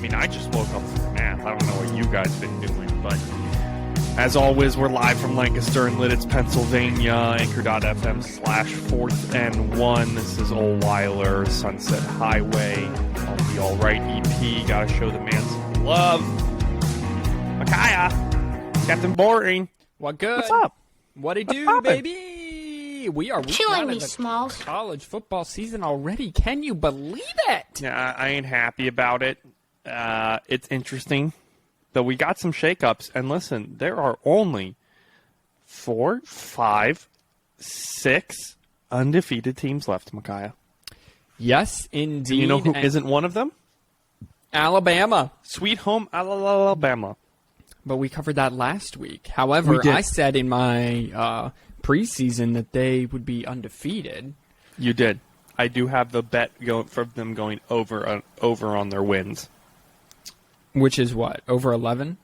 mean, I just woke up from a nap. I don't know what you guys been doing, but as always, we're live from Lancaster and Lidditz, Pennsylvania. Anchor.fm/4th and 1. This is Old Weiler, Sunset Highway on the All Right EP. Gotta show the man some love. Micaiah, Captain Boring. What good? What's up? What it do, poppin'? baby? We are Killing me, the Smalls. college football season already. Can you believe it? Yeah, I ain't happy about it. It's interesting. But we got some shakeups, and listen, there are only 4, 5, 6 undefeated teams left, Micaiah. Yes, indeed. And you know who isn't one of them? Alabama. Sweet home Alabama. But we covered that last week. However, We did. I said in my preseason that they would be undefeated. You did. I do have the bet for them going over on their wins. Which is what? Over 11?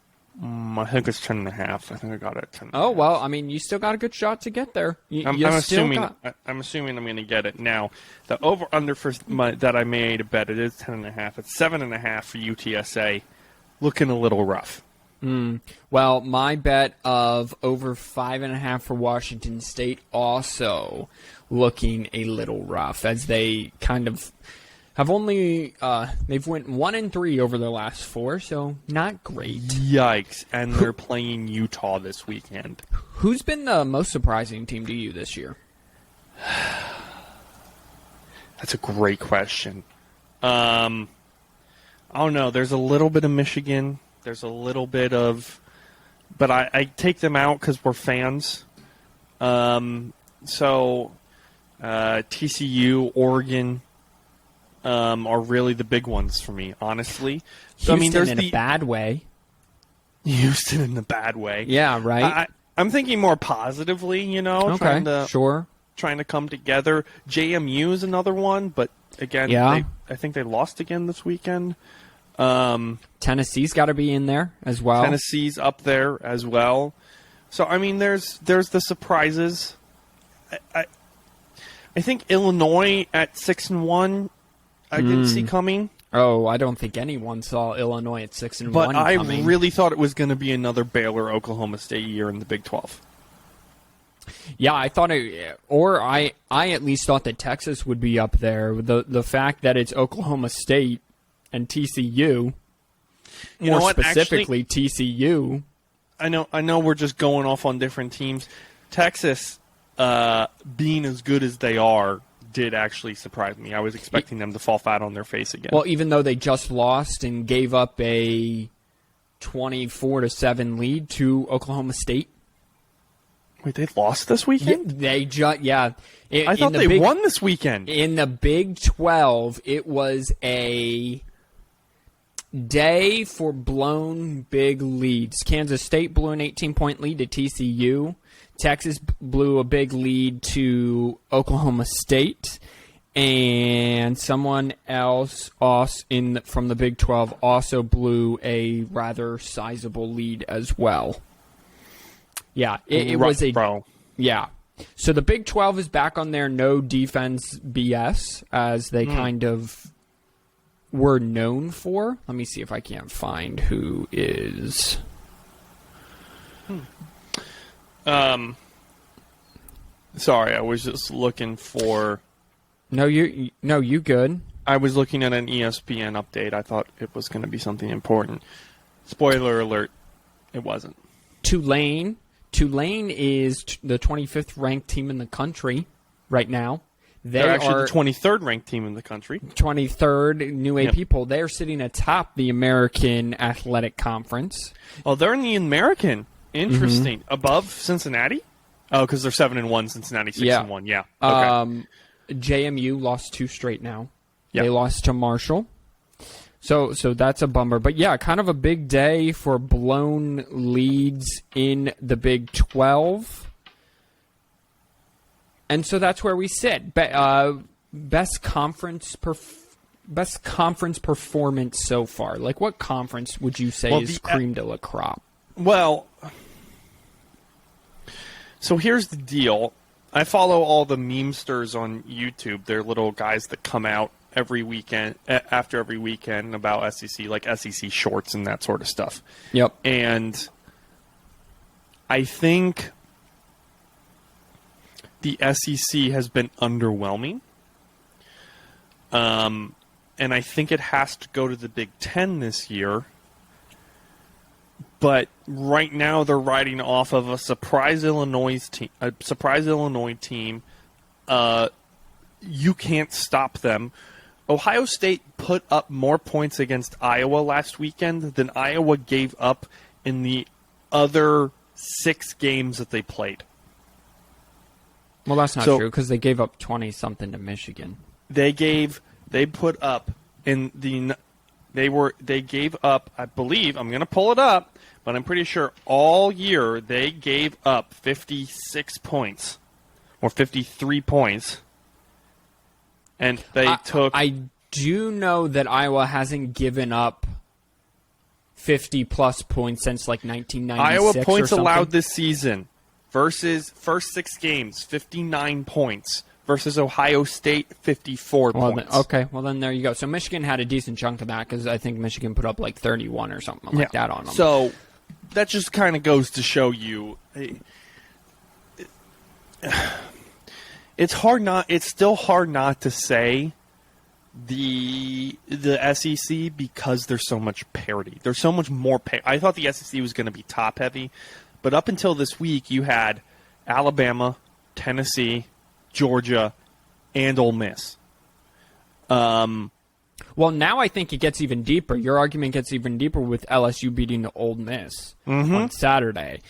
I think it's 10.5. I think I got it at 10. Oh, well, I mean, you still got a good shot to get there. I'm assuming I'm going to get it now. The over/under that I made a bet, it is 10.5. It's 7.5 for UTSA. Looking a little rough. Well, my bet of over 5.5 for Washington State also looking a little rough, as they kind of have only they've went 1-3 over their last 4, so not great. Yikes! And they're playing Utah this weekend. Who's been the most surprising team to you this year? That's a great question. I don't know. There's a little bit of Michigan. There's a little bit of, but I take them out because we're fans. So TCU, Oregon are really the big ones for me, honestly. So, Houston, I mean, there's in a bad way. Houston in the bad way. Yeah, right. I'm thinking more positively, Okay, trying to come together. JMU is another one, but again, Yeah. I think they lost again this weekend. Tennessee's got to be in there as well. Tennessee's up there as well. So I mean, there's the surprises. I think Illinois at 6-1, I didn't see coming. Oh, I don't think anyone saw Illinois at 6-1. But I coming. really thought it was going to be another Baylor Oklahoma State year in the Big 12. Yeah, I thought I at least thought that Texas would be up there. The fact that it's Oklahoma State and TCU, more specifically TCU. I know we're just going off on different teams. Texas, being as good as they are, did actually surprise me. I was expecting them to fall flat on their face again. Well, even though they just lost and gave up a 24-7 lead to Oklahoma State. Wait, they lost this weekend? I thought they won this weekend. In the Big 12, it was a day for blown big leads. Kansas State blew an 18-point lead to TCU. Texas blew a big lead to Oklahoma State. And someone else from the Big 12 also blew a rather sizable lead as well. Yeah, it was a... Bro. Yeah. So the Big 12 is back on their no defense BS, as they kind of were known for. Let me see if I can't find who is. Sorry, I was just looking for... No, you good. I was looking at an ESPN update. I thought it was going to be something important. Spoiler alert, it wasn't. Tulane is the 25th ranked team in the country right now. They're actually the 23rd ranked team in the country. 23rd, new AP poll. They're sitting atop the American Athletic Conference. Oh, they're in the American. Interesting. Above Cincinnati? Oh, because they're 7-1. Cincinnati 6-1. Yeah. Okay. JMU lost 2 straight now. Yeah. They lost to Marshall. So that's a bummer. But yeah, kind of a big day for blown leads in the Big 12. And so that's where we sit. Best conference performance so far. Like, what conference would you say is cream de la crop? Well, so here's the deal. I follow all the memesters on YouTube. They're little guys that come out every weekend after every weekend about SEC, like SEC shorts and that sort of stuff. Yep. And I think the SEC has been underwhelming. And I think it has to go to the Big Ten this year. But right now they're riding off of a surprise Illinois team. You can't stop them. Ohio State put up more points against Iowa last weekend than Iowa gave up in the other 6 games that they played. Well, that's not true because they gave up 20-something to Michigan. They gave up, I believe, I'm going to pull it up, but I'm pretty sure all year they gave up 56 points or 53 points. And I do know that Iowa hasn't given up 50-plus points since like 1996 Iowa points or allowed this season versus first 6 games, 59 points. Versus Ohio State, 54 points. Well, then there you go. So Michigan had a decent chunk of that because I think Michigan put up like 31 or something like that on them. So that just kind of goes to show you, it's still hard not to say the SEC because there's so much parity. There's so much more parity. I thought the SEC was going to be top heavy, but up until this week, you had Alabama, Tennessee, Georgia, and Ole Miss. Well, now I think it gets even deeper. Your argument gets even deeper with LSU beating the Ole Miss on Saturday.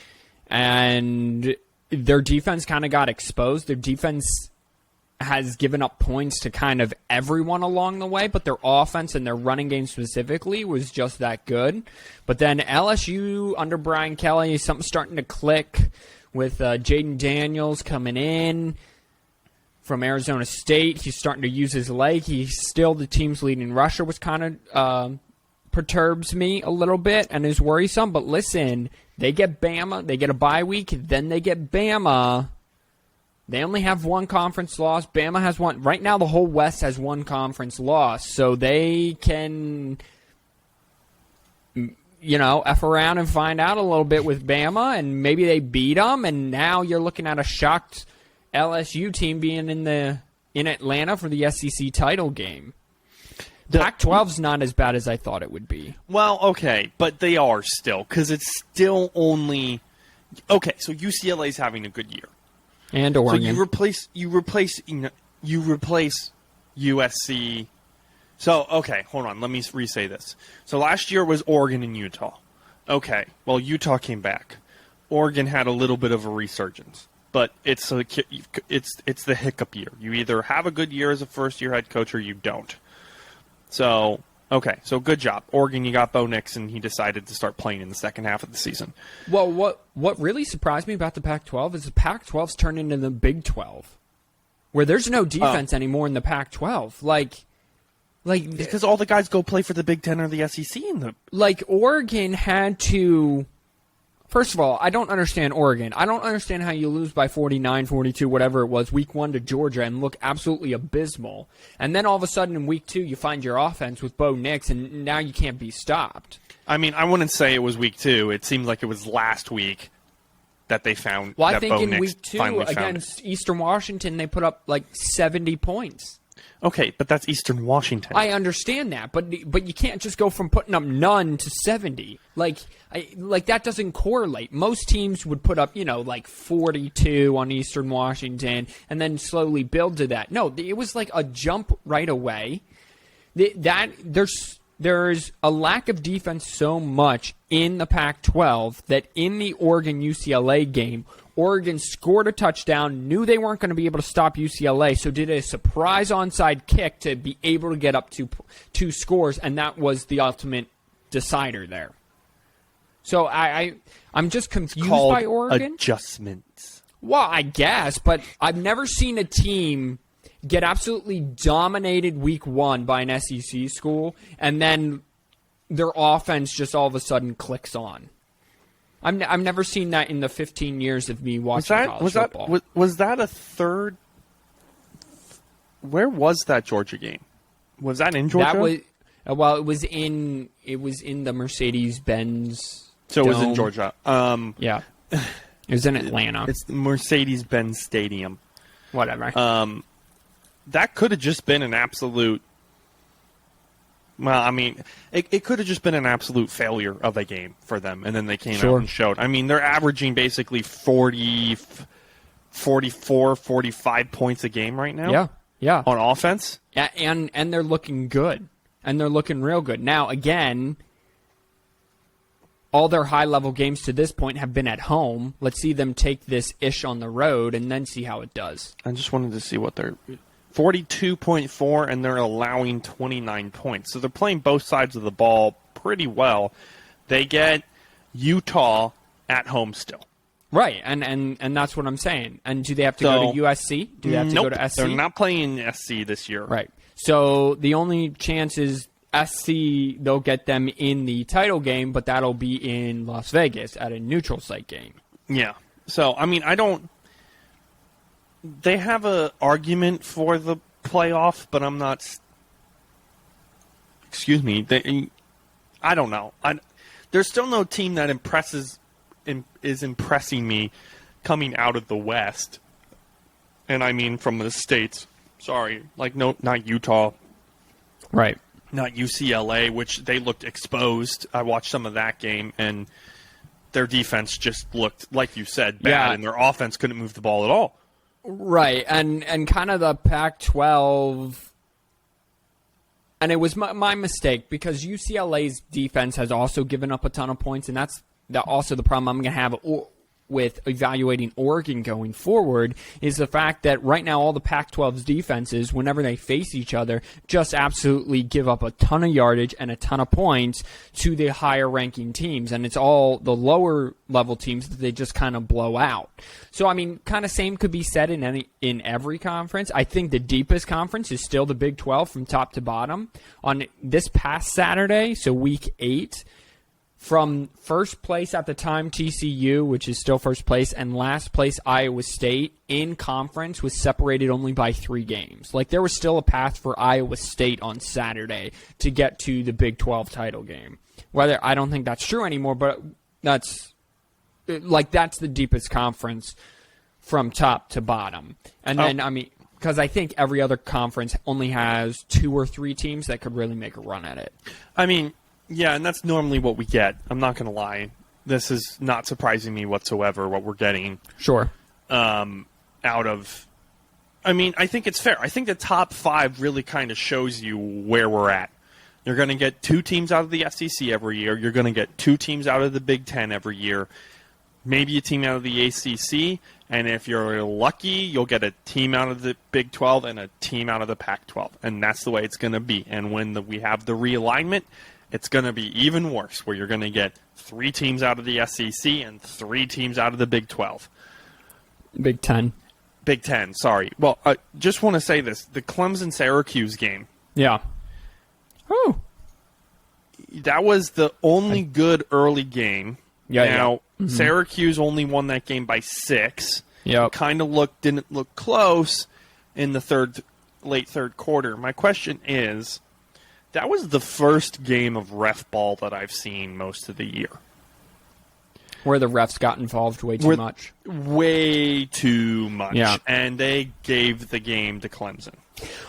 And their defense kind of got exposed. Their defense has given up points to kind of everyone along the way, but their offense and their running game specifically was just that good. But then LSU under Brian Kelly, something's starting to click with Jaden Daniels coming in from Arizona State. He's starting to use his leg. He's still the team's leading rusher, which kind of perturbs me a little bit and is worrisome. But listen, they get Bama. They get a bye week. Then they get Bama. They only have 1 conference loss. Bama has 1. Right now, the whole West has 1 conference loss. So they can, F around and find out a little bit with Bama. And maybe they beat them. And now you're looking at a shocked LSU team being in Atlanta for the SEC title game. Pac-12's not as bad as I thought it would be. Well, okay, but they are still, because it's still only okay. So UCLA's having a good year, and Oregon. So you replace USC. So okay, hold on. Let me re-say this. So last year was Oregon and Utah. Okay, well Utah came back. Oregon had a little bit of a resurgence. But it's the hiccup year. You either have a good year as a first-year head coach or you don't. So, okay, so good job. Oregon, you got Bo Nix, and he decided to start playing in the second half of the season. Well, what really surprised me about the Pac-12 is the Pac-12's turned into the Big 12, where there's no defense anymore in the Pac-12. Like because all the guys go play for the Big 10 or the SEC. Like, Oregon had to... First of all, I don't understand Oregon. I don't understand how you lose by 49, 42, whatever it was, week 1 to Georgia and look absolutely abysmal. And then all of a sudden in week 2, you find your offense with Bo Nix, and now you can't be stopped. I mean, I wouldn't say it was week 2. It seemed like it was last week that they found Well, that I think Bo in Nix week 2 against it. Eastern Washington, they put up like 70 points. Okay, but that's Eastern Washington. I understand that, but you can't just go from putting up none to 70. Like that doesn't correlate. Most teams would put up, like 42 on Eastern Washington and then slowly build to that. No, it was like a jump right away. There's a lack of defense so much in the Pac-12 that in the Oregon-UCLA game, Oregon scored a touchdown, knew they weren't going to be able to stop UCLA, so did a surprise onside kick to be able to get up to 2 scores, and that was the ultimate decider there. So I'm just confused by Oregon. Adjustments. Well, I guess, but I've never seen a team get absolutely dominated week 1 by an SEC school, and then their offense just all of a sudden clicks on. I've never seen that in the 15 years of me watching college football. Was that a third? Where was that Georgia game? Was that in Georgia? That was well, it was in the Mercedes-Benz. So it was in Dome. Georgia. Yeah, it was in Atlanta. It's the Mercedes-Benz Stadium. Whatever. That could have just been an absolute. Well, I mean, it could have just been an absolute failure of a game for them, and then they came out and showed. I mean, they're averaging basically 40, 44, 45 points a game right now. Yeah. On offense. Yeah, and they're looking good. And they're looking real good. Now, again, all their high-level games to this point have been at home. Let's see them take this ish on the road and then see how it does. I just wanted to see what they're 42.4, and they're allowing 29 points. So they're playing both sides of the ball pretty well. They get Utah at home still. Right, and that's what I'm saying. And do they have to go to USC? Do they have to go to SC? They're not playing SC this year. Right. So the only chance is SC, they'll get them in the title game, but that'll be in Las Vegas at a neutral site game. Yeah. So, I mean, they have an argument for the playoff, but I'm not. Excuse me. I don't know. There's still no team that is impressing me coming out of the West, and I mean from the States. Sorry, not Utah, right? Not UCLA, which they looked exposed. I watched some of that game, and their defense just looked, like you said, bad, and their offense couldn't move the ball at all. Right, and kind of the Pac-12, and it was my mistake because UCLA's defense has also given up a ton of points, and that's also the problem I'm going to have with evaluating Oregon going forward is the fact that right now all the Pac-12's defenses, whenever they face each other, just absolutely give up a ton of yardage and a ton of points to the higher-ranking teams, and it's all the lower-level teams that they just kind of blow out. So, I mean, kind of same could be said in every conference. I think the deepest conference is still the Big 12 from top to bottom. On this past Saturday, so Week 8, from first place at the time, TCU, which is still first place, and last place, Iowa State, in conference was separated only by 3 games. Like, there was still a path for Iowa State on Saturday to get to the Big 12 title game. Whether I don't think that's true anymore, but that's the deepest conference from top to bottom. And then, I mean, because I think every other conference only has 2 or 3 teams that could really make a run at it. I mean, yeah, and that's normally what we get. I'm not going to lie. This is not surprising me whatsoever, what we're getting. Sure. Out of... I mean, I think it's fair. I think the top 5 really kind of shows you where we're at. You're going to get 2 teams out of the SEC every year. You're going to get 2 teams out of the Big Ten every year. Maybe a team out of the ACC. And if you're lucky, you'll get a team out of the Big 12 and a team out of the Pac-12. And that's the way it's going to be. And when we have the realignment, it's going to be even worse, where you're going to get 3 teams out of the SEC and 3 teams out of the Big 12. Big 10. Big 10, sorry. Well, I just want to say this. The Clemson-Syracuse game. Yeah. Whew. That was the only good early game. Yeah. Now, Syracuse only won that game by 6. Yeah. Didn't look close in the late third quarter. My question is, that was the first game of ref ball that I've seen most of the year. Where the refs got involved way too much. Way too much. Yeah. And they gave the Clemson.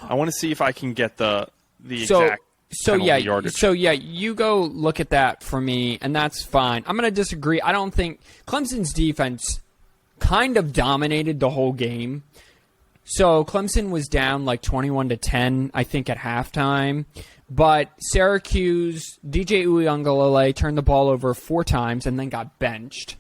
I want to see if I can get the exact yardage. So you go look at that for me, and that's fine. I'm going to disagree. I don't think Clemson's defense kind of dominated the whole game. So Clemson was down like 21-10, I think, at halftime. But Syracuse, DJ Uiagalelei turned the ball over 4 times and then got benched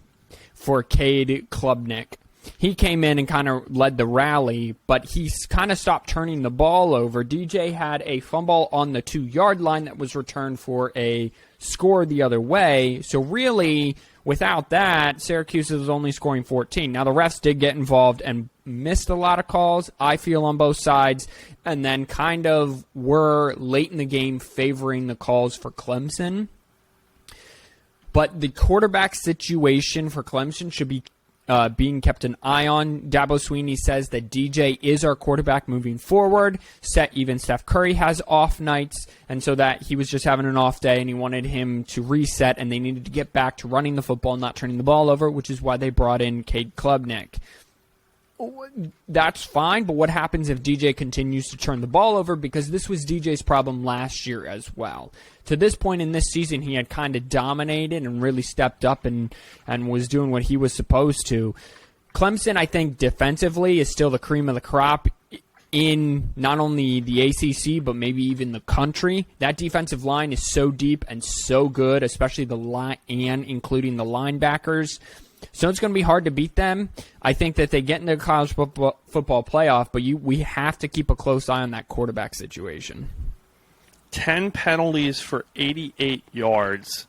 for Cade Klubnik. He came in and kind of led the rally, but he kind of stopped turning the ball over. DJ had a fumble on the 2-yard line that was returned for a score the other way. So really, without that, Syracuse was only scoring 14. Now, the refs did get involved and missed a lot of calls, I feel, on both sides, and then kind of were late in the game favoring the calls for Clemson. But the quarterback situation for Clemson should be being kept an eye on. Dabo Swinney says that DJ is our quarterback moving forward. Even Steph Curry has off nights, and so that he was just having an off day, and he wanted him to reset, and they needed to get back to running the football, not turning the ball over, which is why they brought in Cade Klubnik. That's fine, but what happens if DJ continues to turn the ball over? Because this was DJ's problem last year as well. To this point in this season, he had kind of dominated and really stepped up and was doing what he was supposed to. Clemson, I think, defensively is still the cream of the crop in not only the ACC, but maybe even the country. That defensive line is so deep and so good, especially the line and including the linebackers. So it's going to be hard to beat them. I think that they get into the college football playoff, but we have to keep a close eye on that quarterback situation. 10 penalties for 88 yards.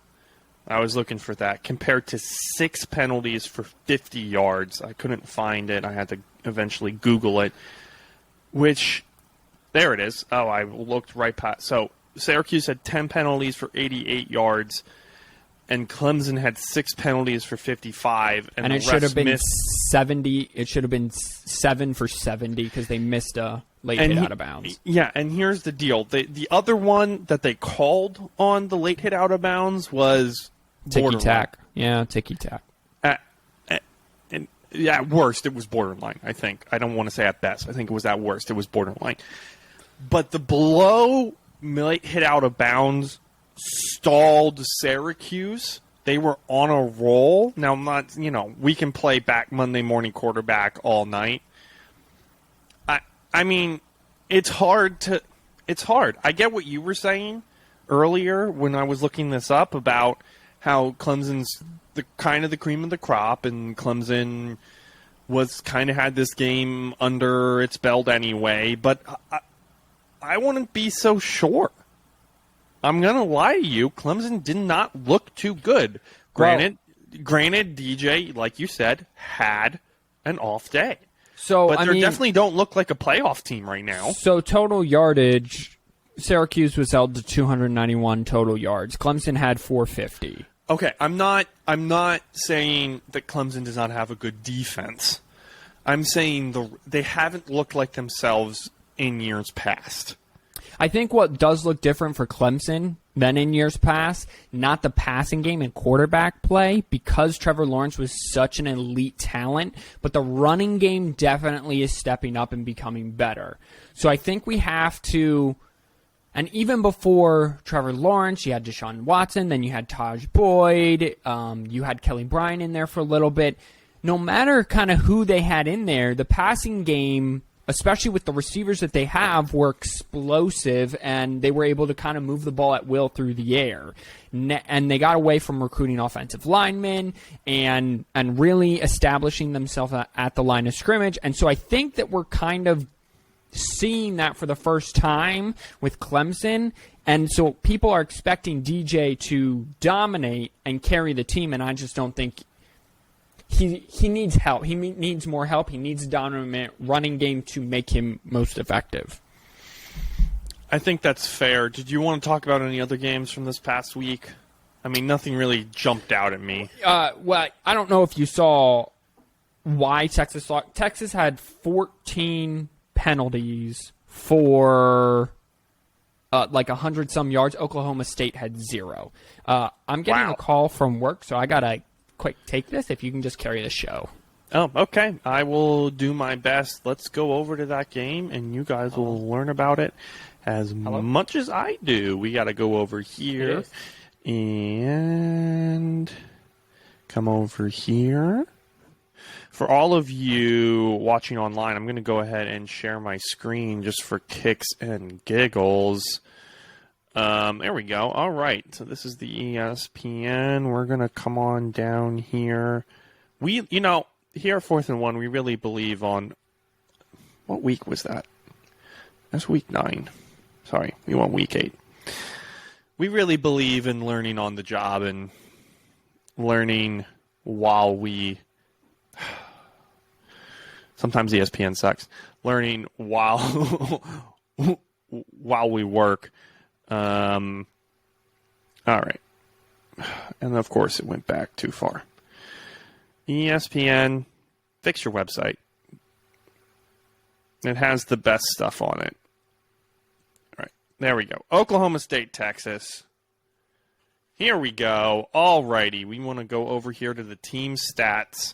I was looking for that, compared to 6 penalties for 50 yards. I couldn't find it. I had to eventually Google it, which, there it is. Oh, I looked right past. So Syracuse had 10 penalties for 88 yards. And Clemson had 6 penalties for 55, and it should have been 70. It should have been 7 for 70 because they missed a late hit out of bounds. Yeah, and here's the deal: the other one that they called on the late hit out of bounds was ticky tack. Yeah, ticky tack. And at worst, it was borderline. I think I don't want to say at best. I think it was at worst. It was borderline. But the below late hit out of bounds stalled Syracuse. They were on a roll. Now, not, we can play back Monday morning quarterback all night. I mean, it's hard. I get what you were saying earlier when I was looking this up about how Clemson's the kind of the cream of the crop, and Clemson was kind of had this game under its belt anyway, but I wouldn't be so sure. I'm going to lie to you. Clemson did not look too good. Granted, DJ, like you said, had an off day. But they definitely don't look like a playoff team right now. So total yardage, Syracuse was held to 291 total yards. Clemson had 450. Okay, I'm not saying that Clemson does not have a good defense. I'm saying they haven't looked like themselves in years past. I think what does look different for Clemson than in years past, not the passing game and quarterback play, because Trevor Lawrence was such an elite talent, but the running game definitely is stepping up and becoming better. So I think we have to, and even before Trevor Lawrence, you had Deshaun Watson, then you had Taj Boyd, you had Kelly Bryant in there for a little bit. No matter kind of who they had in there, the passing game, especially with the receivers that they have, were explosive, and they were able to kind of move the ball at will through the air. And they got away from recruiting offensive linemen and really establishing themselves at the line of scrimmage. And so I think that we're kind of seeing that for the first time with Clemson. And so people are expecting DJ to dominate and carry the team, and I just don't think he needs help. He needs more help. He needs a dominant running game to make him most effective. I think that's fair. Did you want to talk about any other games from this past week? I mean, nothing really jumped out at me. Well, I don't know if you saw why Texas lost. Texas had 14 penalties for like 100-some yards. Oklahoma State had 0. I'm getting a call from work, so I got to quick take this if you can just carry the show. Oh, okay. I will do my best. Let's go over to that game, and you guys will learn about it as much as I do. We got to go over here and come over here. For all of you watching online, I'm going to go ahead and share my screen just for kicks and giggles. There we go. All right. So this is the ESPN. We're going to come on down here. Here at 4th and 1, we really believe on, what week was that? That's week 9. Sorry, we want week 8. We really believe in learning on the job and learning while we, sometimes ESPN sucks, learning while we work. All right. And of course it went back too far. ESPN, fix your website. It has the best stuff on it. All right, there we go. Oklahoma State, Texas. Here we go. All righty, we want to go over here to the team stats.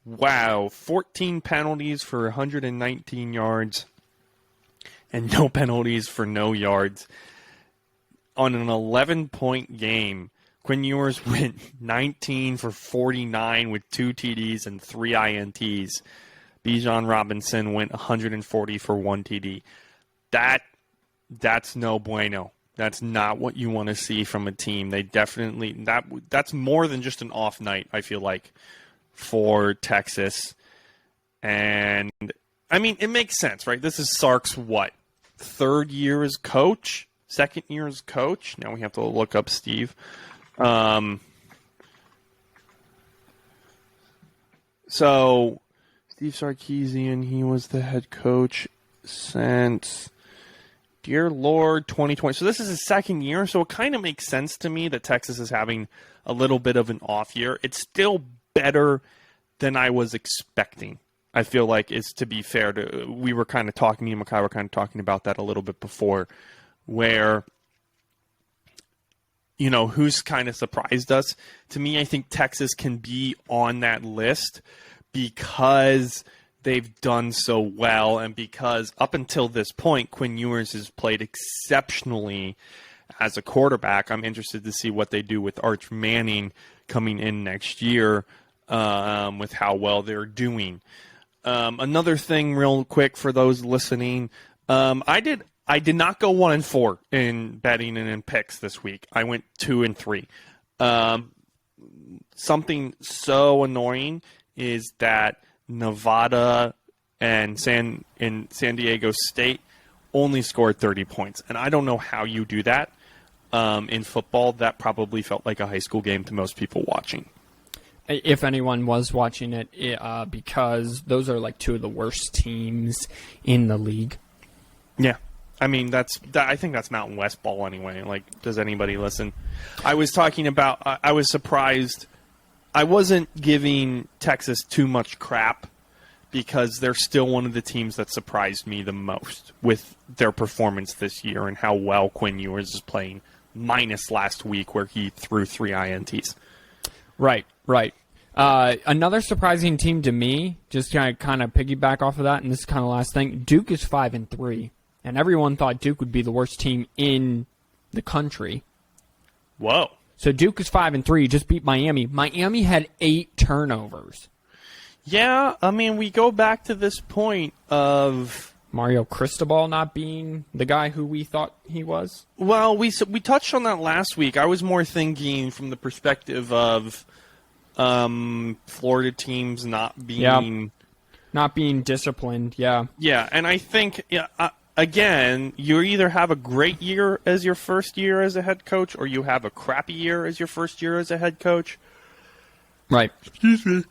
Wow, 14 penalties for 119 yards and no penalties for no yards. On an 11-point game, Quinn Ewers went 19 for 49 with 2 TDs and 3 INTs. Bijan Robinson went 140 for 1 TD. That's no bueno. That's not what you want to see from a team. They definitely that's more than just an off night, I feel like, for Texas. And I mean, it makes sense, right? This is Sark's what? 3rd year as coach? 2nd year as coach? Now we have to look up Steve. So Steve Sarkisian, he was the head coach since, dear Lord, 2020. So this is his 2nd year, so it kind of makes sense to me that Texas is having a little bit of an off year. It's still better than I was expecting. I feel like it's, to be fair, we were kind of talking, me and Micaiah were kind of talking about that a little bit before, where, you know, who's kind of surprised us. To me, I think Texas can be on that list because they've done so well and because up until this point, Quinn Ewers has played exceptionally as a quarterback. I'm interested to see what they do with Arch Manning coming in next year with how well they're doing. Another thing real quick for those listening, I did not go 1-4 in betting and in picks this week. I went 2-3. Something so annoying is that Nevada and San Diego State only scored 30 points. And I don't know how you do that in football. That probably felt like a high school game to most people watching. If anyone was watching it, because those are like 2 of the worst teams in the league. Yeah. I mean, I think that's Mountain West ball anyway. Like, does anybody listen? I was talking about, I was surprised. I wasn't giving Texas too much crap because they're still one of the teams that surprised me the most with their performance this year and how well Quinn Ewers is playing, minus last week where he threw 3 INTs. Right. Another surprising team to me, just to kind of piggyback off of that, and this is kind of the last thing, Duke is 5-3. And everyone thought Duke would be the worst team in the country. Whoa. So Duke is 5-3, just beat Miami. Miami had 8 turnovers. Yeah, I mean, we go back to this point of Mario Cristobal not being the guy who we thought he was. Well, we touched on that last week. I was more thinking from the perspective of Florida teams not being disciplined. Yeah. Yeah, and I think again, you either have a great year as your first year as a head coach, or you have a crappy year as your first year as a head coach. Right. Excuse me.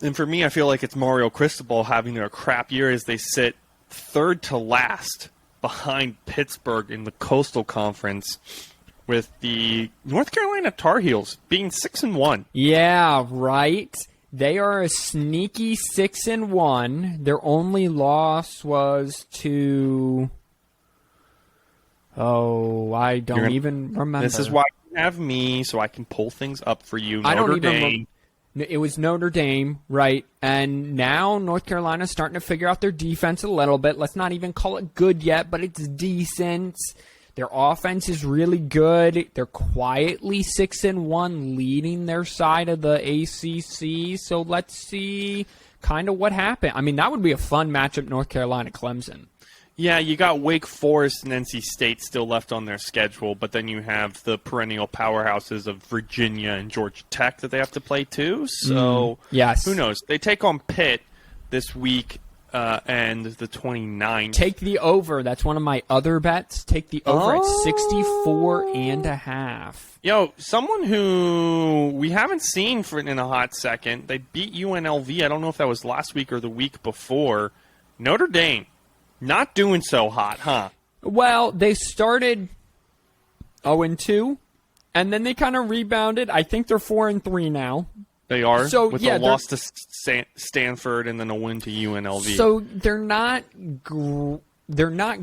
And for me, I feel like it's Mario Cristobal having a crap year as they sit 3rd to last behind Pittsburgh in the Coastal Conference, with the North Carolina Tar Heels being 6-1. Yeah, right. They are a sneaky 6-1. Their only loss was to... I don't even remember. This is why you have me, so I can pull things up for you. I don't even... It was Notre Dame, right? And now North Carolina's starting to figure out their defense a little bit. Let's not even call it good yet, but it's decent. Their offense is really good. They're quietly 6-1, leading their side of the ACC. So let's see kind of what happened. I mean, that would be a fun matchup, North Carolina-Clemson. Yeah, you got Wake Forest and NC State still left on their schedule, but then you have the perennial powerhouses of Virginia and Georgia Tech that they have to play too. So yes. Who knows? They take on Pitt this week and the 29th. Take the over. That's one of my other bets. Take the over at 64.5. Yo, someone who we haven't seen in a hot second, they beat UNLV. I don't know if that was last week or the week before. Notre Dame. Not doing so hot, huh? Well, they started 0-2, and then they kind of rebounded. I think they're 4-3 now. They are, So, with yeah, a loss to Stanford and then a win to UNLV. So they're not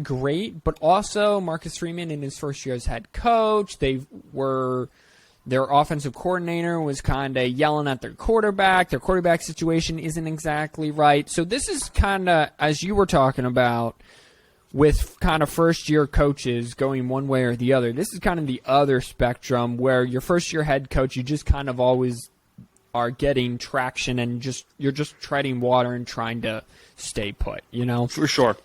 great, but also Marcus Freeman in his first year as head coach, their offensive coordinator was kind of yelling at their quarterback. Their quarterback situation isn't exactly right. So this is kind of, as you were talking about, with kind of first-year coaches going one way or the other. This is kind of the other spectrum where your first-year head coach, you just kind of always are getting traction and you're just treading water and trying to stay put, you know? For sure.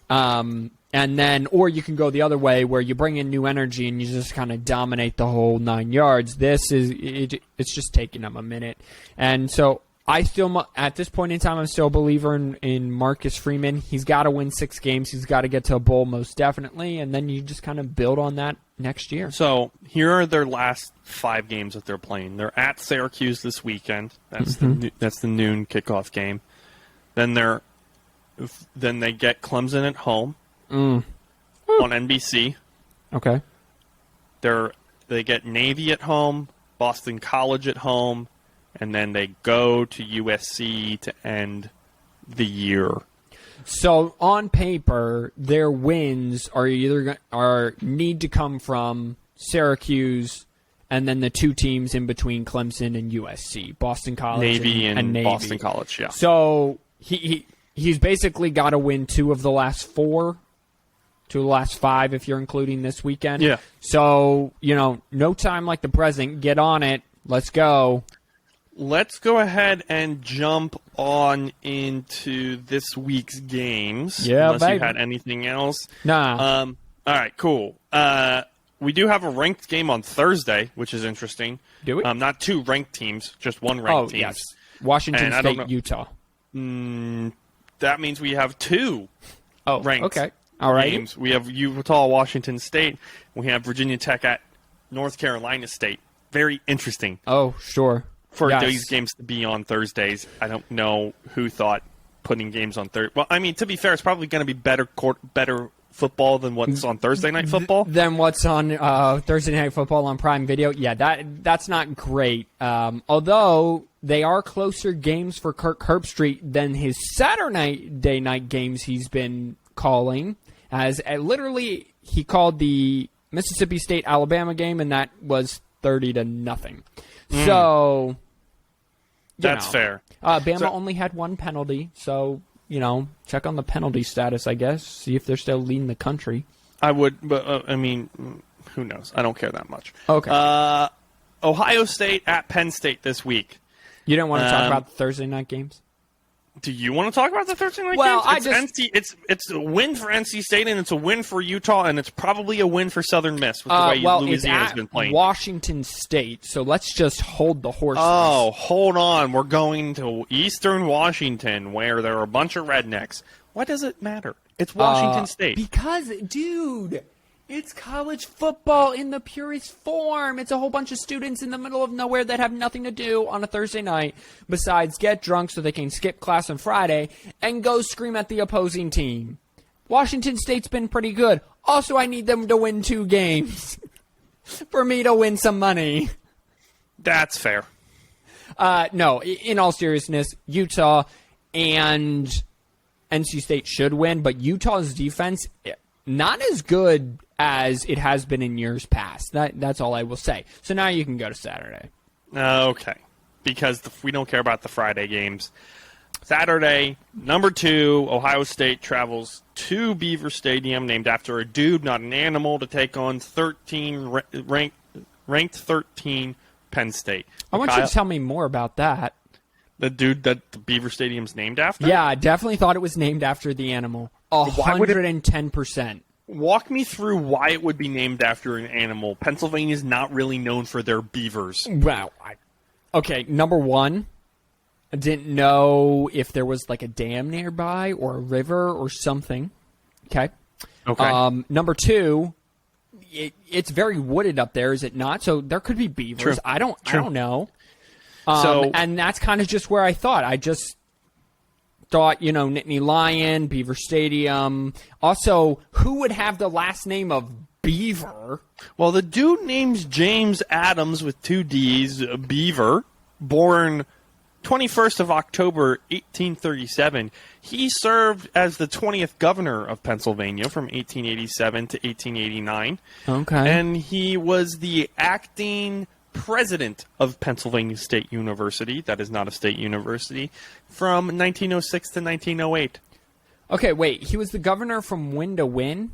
And then, or you can go the other way where you bring in new energy and you just kind of dominate the whole 9 yards. It's just taking them a minute. And so I still, at this point in time, I'm still a believer in Marcus Freeman. He's got to win 6 games. He's got to get to a bowl most definitely. And then you just kind of build on that next year. So here are their last 5 games that they're playing. They're at Syracuse this weekend. That's the noon kickoff game. Then they get Clemson at home on NBC. Okay. They get Navy at home, Boston College at home, and then they go to USC to end the year. So on paper, their wins are need to come from Syracuse, and then the 2 teams in between Clemson and USC, Boston College, Navy and Navy. Boston College. Yeah. So he's basically got to win 2 of the last 4, 2 of the last 5 if you're including this weekend. Yeah. So no time like the present. Get on it. Let's go. Let's go ahead and jump on into this week's games. Yeah, unless baby. you had anything else. Nah. All right, cool. We do have a ranked game on Thursday, which is interesting. Do we? Not 2 ranked teams, just 1 ranked team. Yes. Washington State, Utah. That means we have 2 ranked okay. All right. games. We have Utah, Washington State. We have Virginia Tech at North Carolina State. Very interesting. Oh, sure. For Yes. these games to be on Thursdays. I don't know who thought putting games on Thursday. Well, I mean, to be fair, it's probably going to be better football than what's on Thursday Night Football. Than what's on Thursday Night Football on Prime Video. Yeah, that's not great. Although they are closer games for Kirk Herbstreit than his Saturday night games he's been calling. As literally, he called the Mississippi State-Alabama game, and that was 30-0. So that's fair. Bama only had 1 penalty, so check on the penalty status, I guess. See if they're still leading the country. I would, but I mean, who knows? I don't care that much. Okay. Ohio State at Penn State this week. You don't want to talk about the Thursday night games? Do you want to talk about the Thursday night Well, games? It's a win for NC State, and it's a win for Utah, and it's probably a win for Southern Miss with the way Louisiana's been playing. Washington State, so let's just hold the horses. Oh, hold on. We're going to Eastern Washington, where there are a bunch of rednecks. Why does it matter? It's Washington State. Because, dude, it's college football in the purest form. It's a whole bunch of students in the middle of nowhere that have nothing to do on a Thursday night besides get drunk so they can skip class on Friday and go scream at the opposing team. Washington State's been pretty good. Also, I need them to win 2 games for me to win some money. That's fair. No, in all seriousness, Utah and NC State should win, but Utah's defense, not as good as it has been in years past. That's all I will say. So now you can go to Saturday. Okay. Because we don't care about the Friday games. Saturday, number 2, Ohio State travels to Beaver Stadium, named after a dude, not an animal, to take on ranked 13 Penn State. I want you to tell me more about that. The dude that the Beaver Stadium's named after? Yeah, I definitely thought it was named after the animal. 110%. Walk me through why it would be named after an animal. Pennsylvania's not really known for their beavers. Wow. Okay, number 1, I didn't know if there was like a dam nearby or a river or something. Okay. Number 2, it's very wooded up there, is it not? So there could be beavers. True. I don't know. And that's kind of just where I thought. I just thought, Nittany Lion, Beaver Stadium. Also, who would have the last name of Beaver? Well, the dude name's James Adams with 2 D's, Beaver. born 21st of October, 1837. He served as the 20th governor of Pennsylvania from 1887 to 1889. Okay. And he was the acting president of Pennsylvania State University, that is not a state university, from 1906 to 1908. Okay, wait. He was the governor from when to when?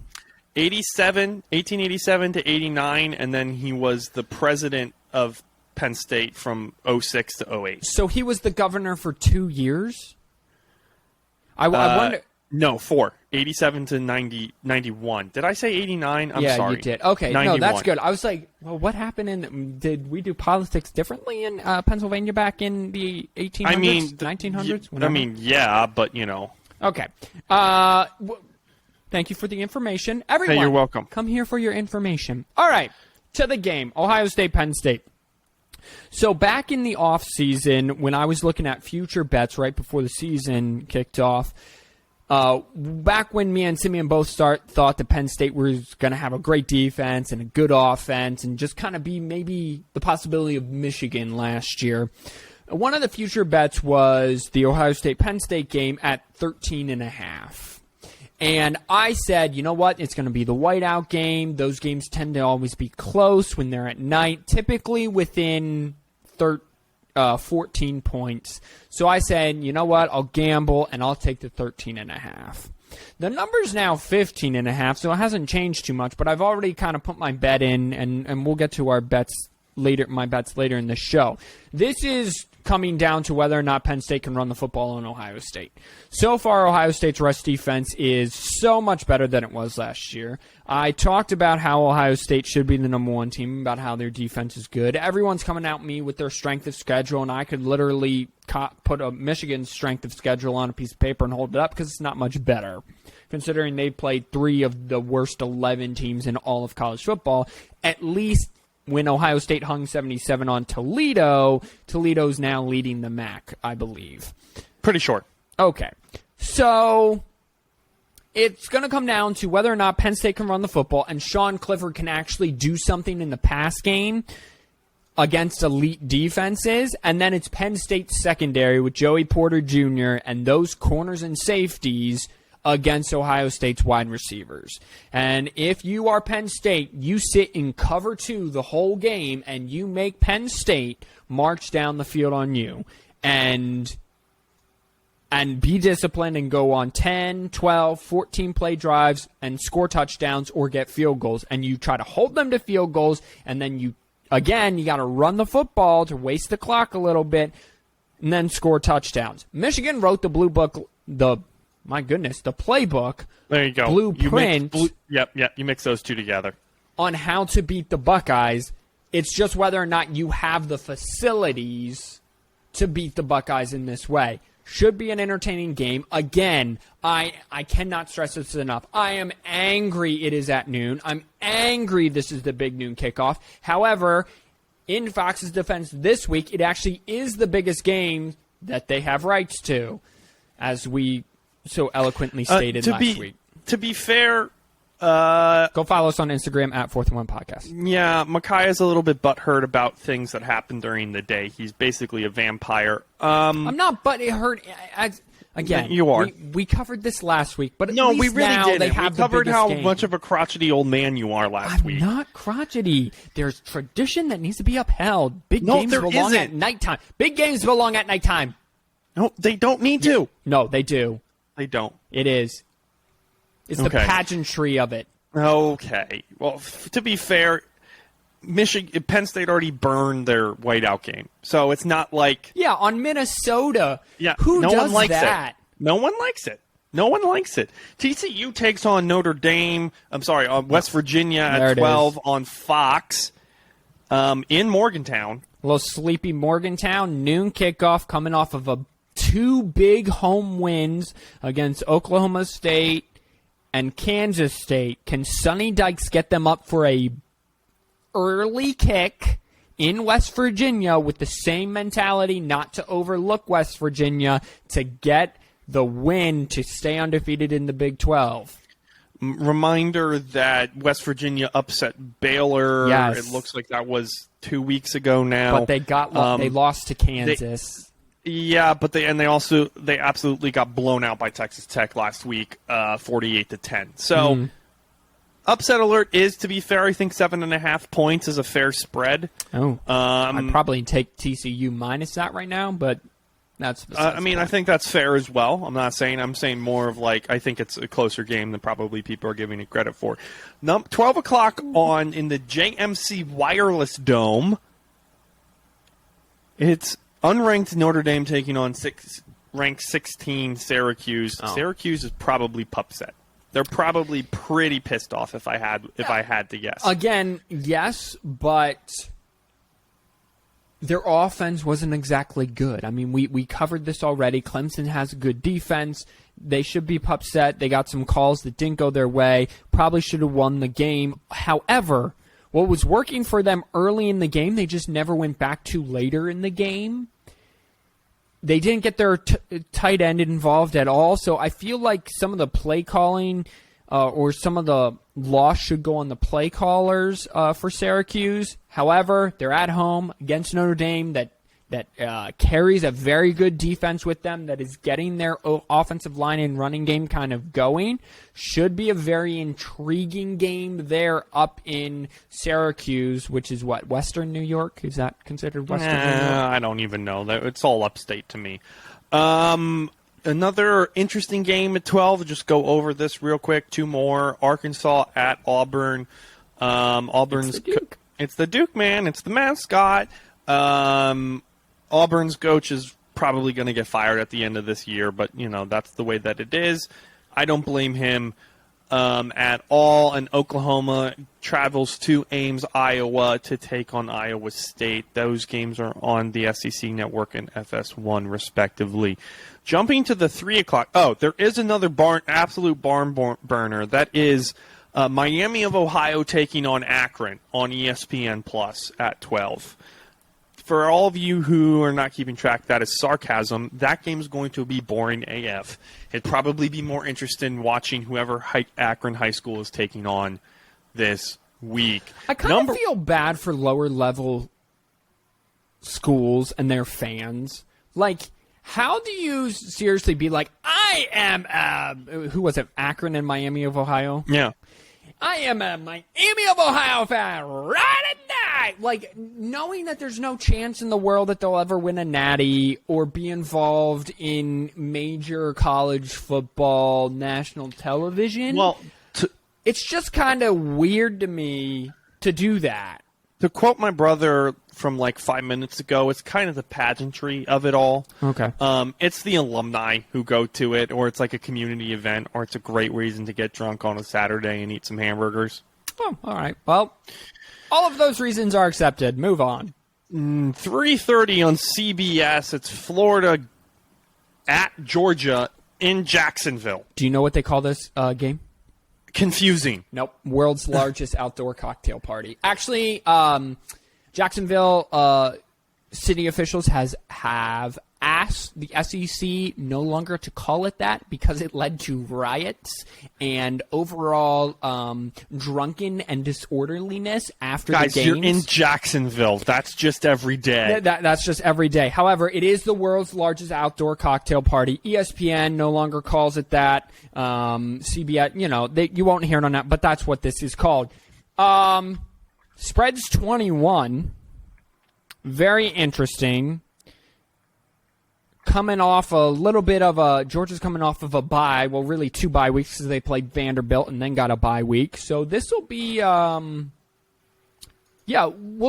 1887 to 89, and then he was the president of Penn State from 06 to 08. So he was the governor for 2 years? I wonder... No, 4. 87 to 91. Did I say 89? I'm yeah, sorry. you did. Okay, 91. no, that's good. I was like, well, what happened did we do politics differently in Pennsylvania back in the 1800s, 1900s? Whatever? Yeah, but, you know. Okay. Thank you for the information. Everyone, hey, you're welcome. Come here for your information. All right, to the game. Ohio State, Penn State. So back in the offseason, when I was looking at future bets right before the season kicked off, back when me and Simeon both thought that Penn State was going to have a great defense and a good offense and just kind of be maybe the possibility of Michigan last year, one of the future bets was the Ohio State-Penn State game at 13.5. And I said, you know what? It's going to be the whiteout game. Those games tend to always be close when they're at night, typically within 14 points. So I said, you know what? I'll gamble, and I'll take the 13.5. The number's now 15.5, so it hasn't changed too much, but I've already kind of put my bet in, and we'll get to our bets later, my bets later in the show. This is coming down to whether or not Penn State can run the football on Ohio State. So far, Ohio State's rush defense is so much better than it was last year. I talked about how Ohio State should be the number one team, about how their defense is good. Everyone's coming at me with their strength of schedule, and I could literally put a Michigan strength of schedule on a piece of paper and hold it up because it's not much better, considering they played 3 of the worst 11 teams in all of college football. At least when Ohio State hung 77 on Toledo, Toledo's now leading the MAC, I believe. Pretty short. Okay. So it's going to come down to whether or not Penn State can run the football and Sean Clifford can actually do something in the pass game against elite defenses. And then it's Penn State's secondary with Joey Porter Jr. and those corners and safeties against Ohio State's wide receivers. And if you are Penn State, you sit in cover 2 the whole game and you make Penn State march down the field on you and be disciplined and go on 10, 12, 14 play drives and score touchdowns or get field goals. And you try to hold them to field goals, and then you got to run the football to waste the clock a little bit and then score touchdowns. Michigan wrote the blue book, the playbook. There you go. Blueprint. You mix those two together. On how to beat the Buckeyes. It's just whether or not you have the facilities to beat the Buckeyes in this way. Should be an entertaining game. Again, I cannot stress this enough. I am angry it is at noon. I'm angry this is the big noon kickoff. However, in Fox's defense this week, it actually is the biggest game that they have rights to, as we so eloquently stated last week. To be fair, go follow us on Instagram at 4th and 1 Podcast. Yeah, Micaiah's a little bit butthurt about things that happen during the day. He's basically a vampire. I'm not butthurt. Again, you are. We covered this last week, but no, we really now didn't. They have we covered the how game. much of a crotchety old man you are last week. I'm not crotchety. There's tradition that needs to be upheld. Big games belong at nighttime. Big games belong at nighttime. No, they don't need to. No, they do. They don't. It is. It's the pageantry of it. Okay. Well, to be fair, Penn State already burned their whiteout game, so it's not like on Minnesota. Yeah, who no does one likes that? It. No one likes it. No one likes it. TCU takes on Notre Dame. On West Virginia at 12 on Fox in Morgantown. A little sleepy Morgantown noon kickoff, coming off of 2 big home wins against Oklahoma State and Kansas State. Can Sonny Dykes get them up for a early kick in West Virginia with the same mentality not to overlook West Virginia to get the win to stay undefeated in the Big 12? Reminder that West Virginia upset Baylor. Yes. It looks like that was 2 weeks ago now. But they lost to Kansas. But they absolutely got blown out by Texas Tech last week, 48-10. So upset alert is, to be fair, I think 7.5 points is a fair spread. I'd probably take TCU minus that right now, but that's. I think that's fair as well. I'm saying more of like I think it's a closer game than probably people are giving it credit for. 12 o'clock on in the JMC Wireless Dome. It's unranked Notre Dame taking on ranked 16 Syracuse. Syracuse is probably upset. They're probably pretty pissed off if I had to guess. Again, yes, but their offense wasn't exactly good. I mean, we covered this already. Clemson has a good defense. They should be upset. They got some calls that didn't go their way. Probably should have won the game. However, what was working for them early in the game, they just never went back to later in the game. They didn't get their tight end involved at all, so I feel like some of the play calling or some of the loss should go on the play callers for Syracuse. However, they're at home against Notre Dame that carries a very good defense with them, that is getting their offensive line and running game kind of going. Should be a very intriguing game there up in Syracuse, which is what, Western New York? Is that considered Western New York? I don't even know. It's all upstate to me. Another interesting game at 12. Just go over this real quick. 2 more. Arkansas at Auburn. Auburn's it's the Duke, man. It's the mascot. Auburn's coach is probably going to get fired at the end of this year, but, that's the way that it is. I don't blame him at all. And Oklahoma travels to Ames, Iowa to take on Iowa State. Those games are on the SEC Network and FS1, respectively. Jumping to the 3 o'clock. Oh, there is another absolute barn burner. That is Miami of Ohio taking on Akron on ESPN Plus at 12. For all of you who are not keeping track, that is sarcasm. That game is going to be boring AF. It'd probably be more interested in watching whoever Akron High School is taking on this week. I kind of feel bad for lower level schools and their fans. Like, how do you seriously be like, I am, who was it, Akron and Miami of Ohio? Yeah. I am a Miami of Ohio fan right at night. Like, knowing that there's no chance in the world that they'll ever win a natty or be involved in major college football national television. Well, it's just kind of weird to me to do that. To quote my brother from like 5 minutes ago, it's kind of the pageantry of it all. Okay. It's the alumni who go to it, or it's like a community event, or it's a great reason to get drunk on a Saturday and eat some hamburgers. Oh, all right. Well, all of those reasons are accepted. Move on. 3:30 on CBS. It's Florida at Georgia in Jacksonville. Do you know what they call this game? Confusing. Nope. World's largest outdoor cocktail party. Actually, Jacksonville city officials have asked the SEC no longer to call it that because it led to riots and overall drunken and disorderliness after the games. Guys, you're in Jacksonville. That's just every day. That's just every day. However, it is the world's largest outdoor cocktail party. ESPN no longer calls it that. CBS, you won't hear it on that, but that's what this is called. Spreads 21. Very interesting. Coming off a little bit of Georgia's coming off of a bye. Well, really 2 bye weeks because they played Vanderbilt and then got a bye week. So this will be, we'll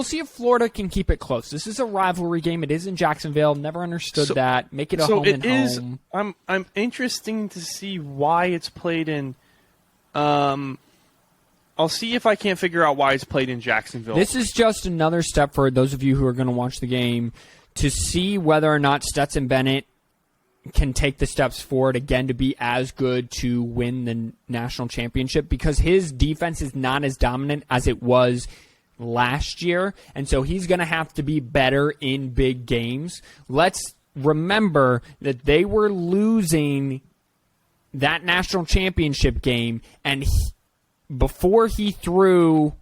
see if Florida can keep it close. This is a rivalry game. It is in Jacksonville. Never understood that. Make it a home and home. I'm interesting to see why it's played in. I'll see if I can't figure out why it's played in Jacksonville. This is just another step for those of you who are going to watch the game to see whether or not Stetson Bennett can take the steps forward again to be as good to win the national championship, because his defense is not as dominant as it was last year, and so he's going to have to be better in big games. Let's remember that they were losing that national championship game, and before he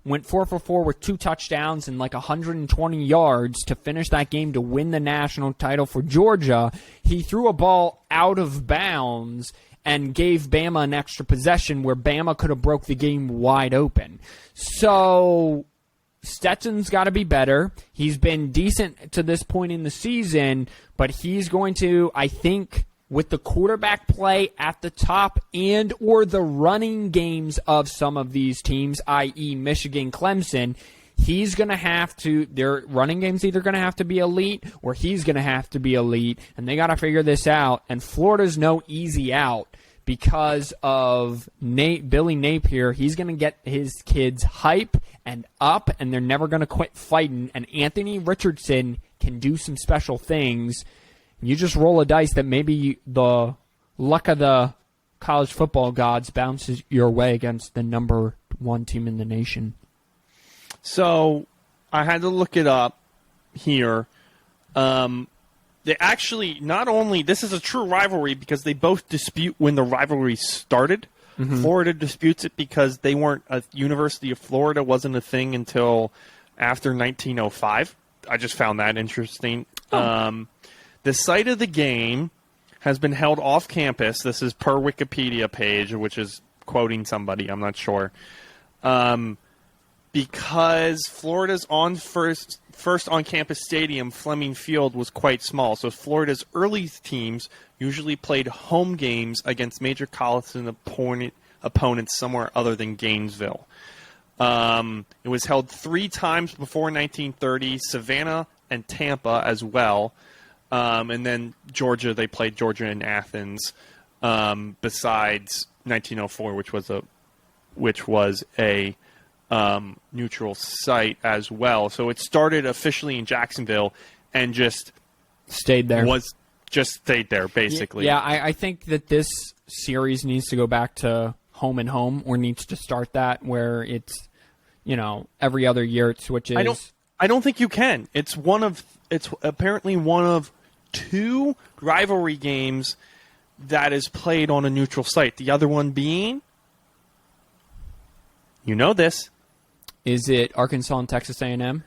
went 4 for 4 with 2 touchdowns and like 120 yards to finish that game to win the national title for Georgia, he threw a ball out of bounds and gave Bama an extra possession where Bama could have broke the game wide open. So Stetson's got to be better. He's been decent to this point in the season, but he's going to, I think, with the quarterback play at the top and or the running games of some of these teams, i.e. Michigan, Clemson, he's going to have to, their running game's either going to have to be elite or he's going to have to be elite, and they got to figure this out. And Florida's no easy out because of Billy Napier. He's going to get his kids hype and up, and they're never going to quit fighting. And Anthony Richardson can do some special things. You just roll a dice that maybe the luck of the college football gods bounces your way against the number 1 team in the nation. So I had to look it up here. They actually, not only, this is a true rivalry because they both dispute when the rivalry started. Mm-hmm. Florida disputes it because they weren't, University of Florida wasn't a thing until after 1905. I just found that interesting. Oh. The site of the game has been held off campus. This is per Wikipedia page, which is quoting somebody. I'm not sure. Because Florida's first on-campus stadium, Fleming Field, was quite small. So Florida's early teams usually played home games against major college and opponents somewhere other than Gainesville. It was held 3 times before 1930, Savannah and Tampa as well. And then Georgia, they played Georgia in Athens, besides 1904, which was a neutral site as well. So it started officially in Jacksonville and just stayed there. Stayed there, basically. Yeah, I think that this series needs to go back to home and home, or needs to start that where it's, every other year it switches. I don't think you can. It's apparently one of 2 rivalry games that is played on a neutral site. The other one being, this. Is it Arkansas and Texas A&M?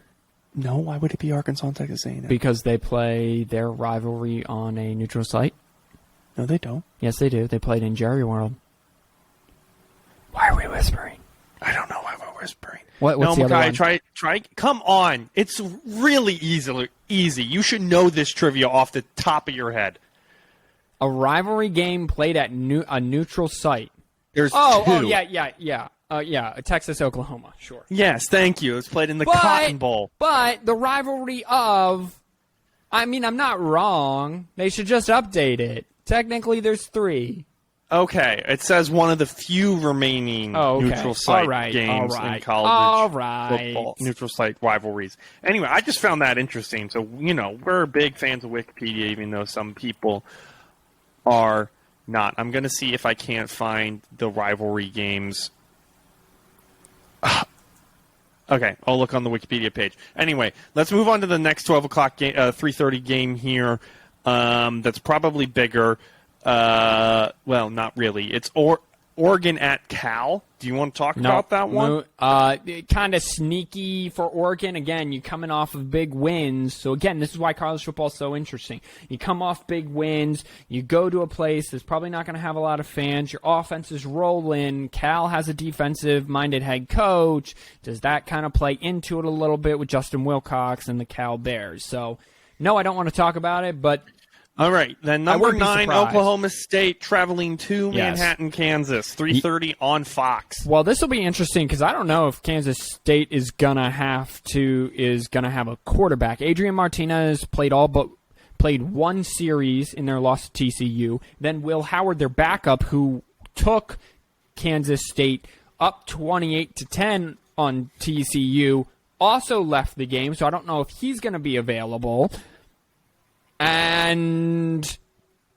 No, why would it be Arkansas and Texas A&M? Because they play their rivalry on a neutral site. No, they don't. Yes, they do. They played in Jerry World. Why are we whispering? I don't know why we're whispering. What's the other one? Try. Come on. It's really easy. You should know this trivia off the top of your head. A rivalry game played at a neutral site. There's 2. Oh, yeah, Texas, Oklahoma, sure. Yes, thank you. It's played in the Cotton Bowl. But the rivalry of, I'm not wrong. They should just update it. Technically, there's 3. Okay, it says one of the few remaining neutral site games in college football, neutral site rivalries. Anyway, I just found that interesting. So, we're big fans of Wikipedia, even though some people are not. I'm going to see if I can't find the rivalry games. Okay, I'll look on the Wikipedia page. Anyway, let's move on to the next 12 o'clock game, 3:30 game here. That's probably bigger. Well, not really. It's Oregon at Cal. Do you want to talk about that one? Kind of sneaky for Oregon. Again, you're coming off of big wins. So, again, this is why college football is so interesting. You come off big wins. You go to a place that's probably not going to have a lot of fans. Your offense is rolling. Cal has a defensive-minded head coach. Does that kind of play into it a little bit with Justin Wilcox and the Cal Bears? So, no, I don't want to talk about it, but... All right, then number 9, Oklahoma State traveling to Manhattan, Kansas, 3:30 on Fox. Well, this will be interesting because I don't know if Kansas State is gonna have a quarterback. Adrian Martinez played one series in their loss to TCU. Then Will Howard, their backup, who took Kansas State up 28-10 on TCU, also left the game. So I don't know if he's going to be available. And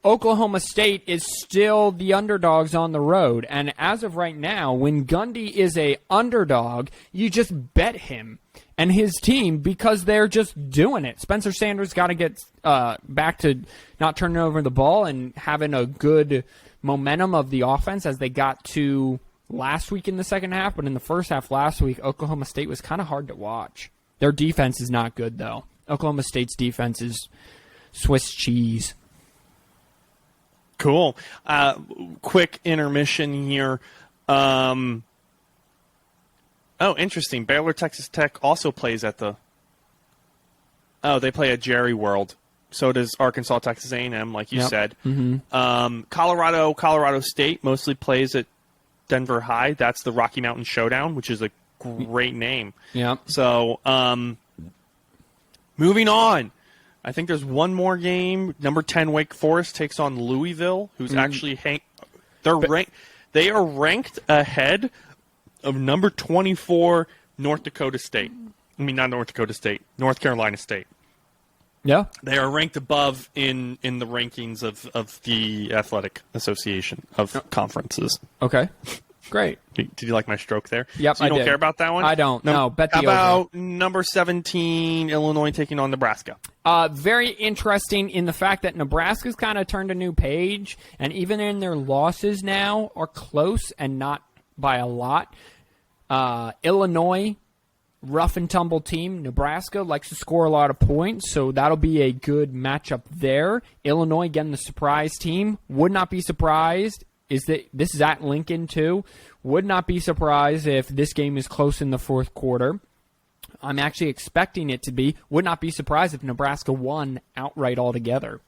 Oklahoma State is still the underdogs on the road. And as of right now, when Gundy is a underdog, you just bet him and his team because they're just doing it. Spencer Sanders got to get back to not turning over the ball and having a good momentum of the offense as they got to last week in the second half, but in the first half last week, Oklahoma State was kind of hard to watch. Their defense is not good, though. Oklahoma State's defense is Swiss cheese. Cool. Quick intermission here. Interesting. Baylor Texas Tech also plays at the... Oh, they play at Jerry World. So does Arkansas Texas A&M, like you said. Mm-hmm. Colorado State mostly plays at Denver High. That's the Rocky Mountain Showdown, which is a great name. Yeah. So, moving on. I think there's one more game. Number 10 Wake Forest takes on Louisville, who's actually they are ranked ahead of number 24 North Dakota State. I mean, not North Dakota State, North Carolina State. Yeah. They are ranked above in the rankings of the Athletic Association of conferences. Okay. Great. Did you like my stroke there? Yep, so you I don't did. care about that one? I don't. No, bet the How about over. number 17 Illinois taking on Nebraska? Very interesting in the fact that Nebraska's kind of turned a new page, and even in their losses now are close and not by a lot. Illinois, rough and tumble team. Nebraska likes to score a lot of points, so that'll be a good matchup there. Illinois, again, the surprise team. Would not be surprised. This is at Lincoln, too. Would not be surprised if this game is close in the fourth quarter. I'm actually expecting it to be. Would not be surprised if Nebraska won outright altogether.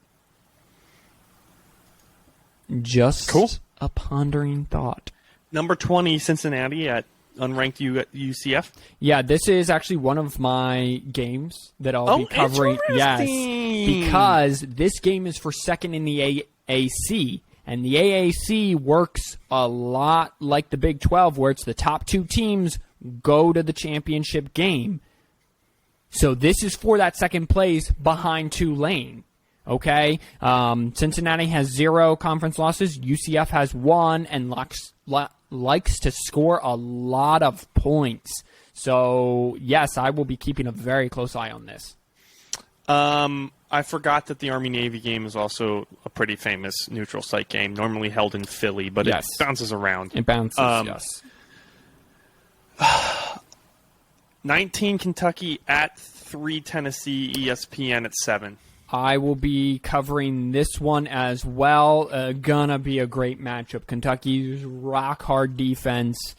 Just cool. A pondering thought. Number 20 Cincinnati at unranked UCF. Yeah, this is actually one of my games that I'll be covering. Yes, because this game is for second in the AAC. And the AAC works a lot like the Big 12, where it's the top two teams go to the championship game. So this is for that second place behind Tulane. Okay? Cincinnati has 0 conference losses. UCF has 1 and likes to score a lot of points. So, yes, I will be keeping a very close eye on this. I forgot that the Army-Navy game is also a pretty famous neutral site game, normally held in Philly, but it bounces around. It bounces, yes. 19 Kentucky at 3 Tennessee, ESPN at 7. I will be covering this one as well. Gonna be a great matchup. Kentucky's rock-hard defense,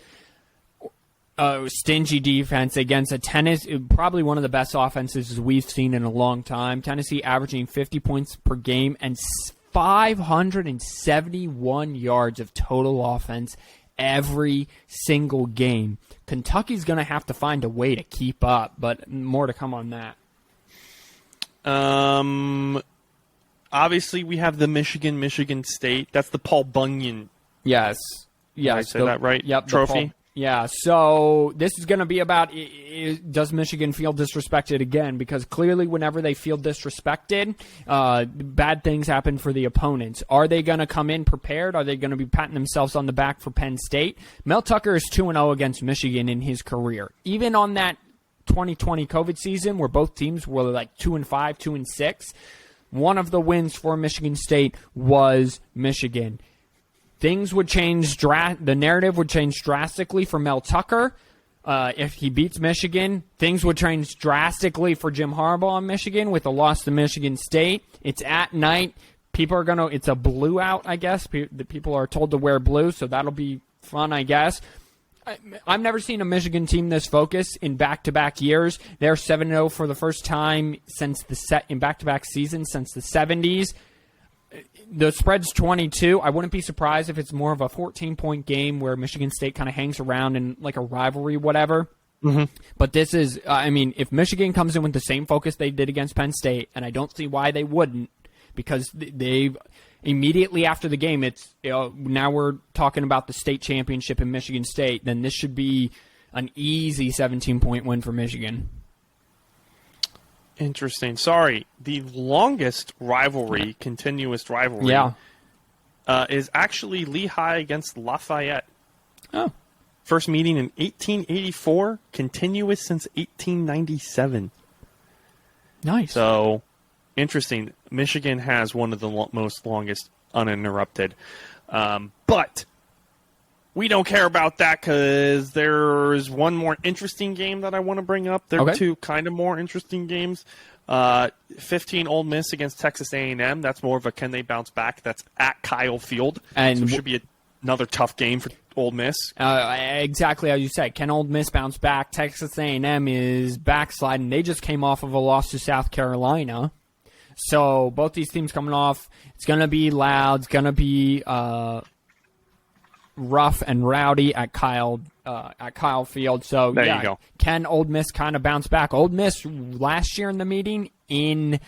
stingy defense against a Tennessee, probably one of the best offenses we've seen in a long time. Tennessee averaging 50 points per game and 571 yards of total offense every single game. Kentucky's going to have to find a way to keep up, but more to come on that. Obviously, we have the Michigan State. That's the Paul Bunyan. Yes. Did I say that right? Yep. Trophy. Yeah, so this is going to be about, does Michigan feel disrespected again? Because clearly whenever they feel disrespected, bad things happen for the opponents. Are they going to come in prepared? Are they going to be patting themselves on the back for Penn State? Mel Tucker is 2-0 against Michigan in his career. Even on that 2020 COVID season where both teams were like 2-5, 2-6, one of the wins for Michigan State was Michigan. Things would change. The narrative would change drastically for Mel Tucker if he beats Michigan. Things would change drastically for Jim Harbaugh in Michigan with a loss to Michigan State. It's at night. People are gonna. It's a blue out, I guess. The people are told to wear blue, so that'll be fun, I guess. I've never seen a Michigan team this focused in back-to-back years. They're 7-0 for the first time since in back-to-back seasons since the 70s. The spread's 22. I wouldn't be surprised if it's more of a 14-point game where Michigan State kind of hangs around in like a rivalry, whatever. Mm-hmm. But this is, if Michigan comes in with the same focus they did against Penn State, and I don't see why they wouldn't, because they've immediately after the game, it's now we're talking about the state championship in Michigan State, then this should be an easy 17-point win for Michigan. Interesting. Sorry, the longest rivalry, continuous rivalry, is actually Lehigh against Lafayette. Oh. First meeting in 1884, continuous since 1897. Nice. So, interesting. Michigan has one of the most longest uninterrupted. But we don't care about that because there's one more interesting game that I want to bring up. There are two kind of more interesting games. 15 Ole Miss against Texas A&M. That's more of a can they bounce back. That's at Kyle Field. And so it should be another tough game for Ole Miss. Exactly as you said. Can Ole Miss bounce back? Texas A&M is backsliding. They just came off of a loss to South Carolina. So both these teams coming off. It's going to be loud. It's going to be rough and rowdy at Kyle Field. So there you go. Can Ole Miss kind of bounce back? Ole Miss last year in the meeting in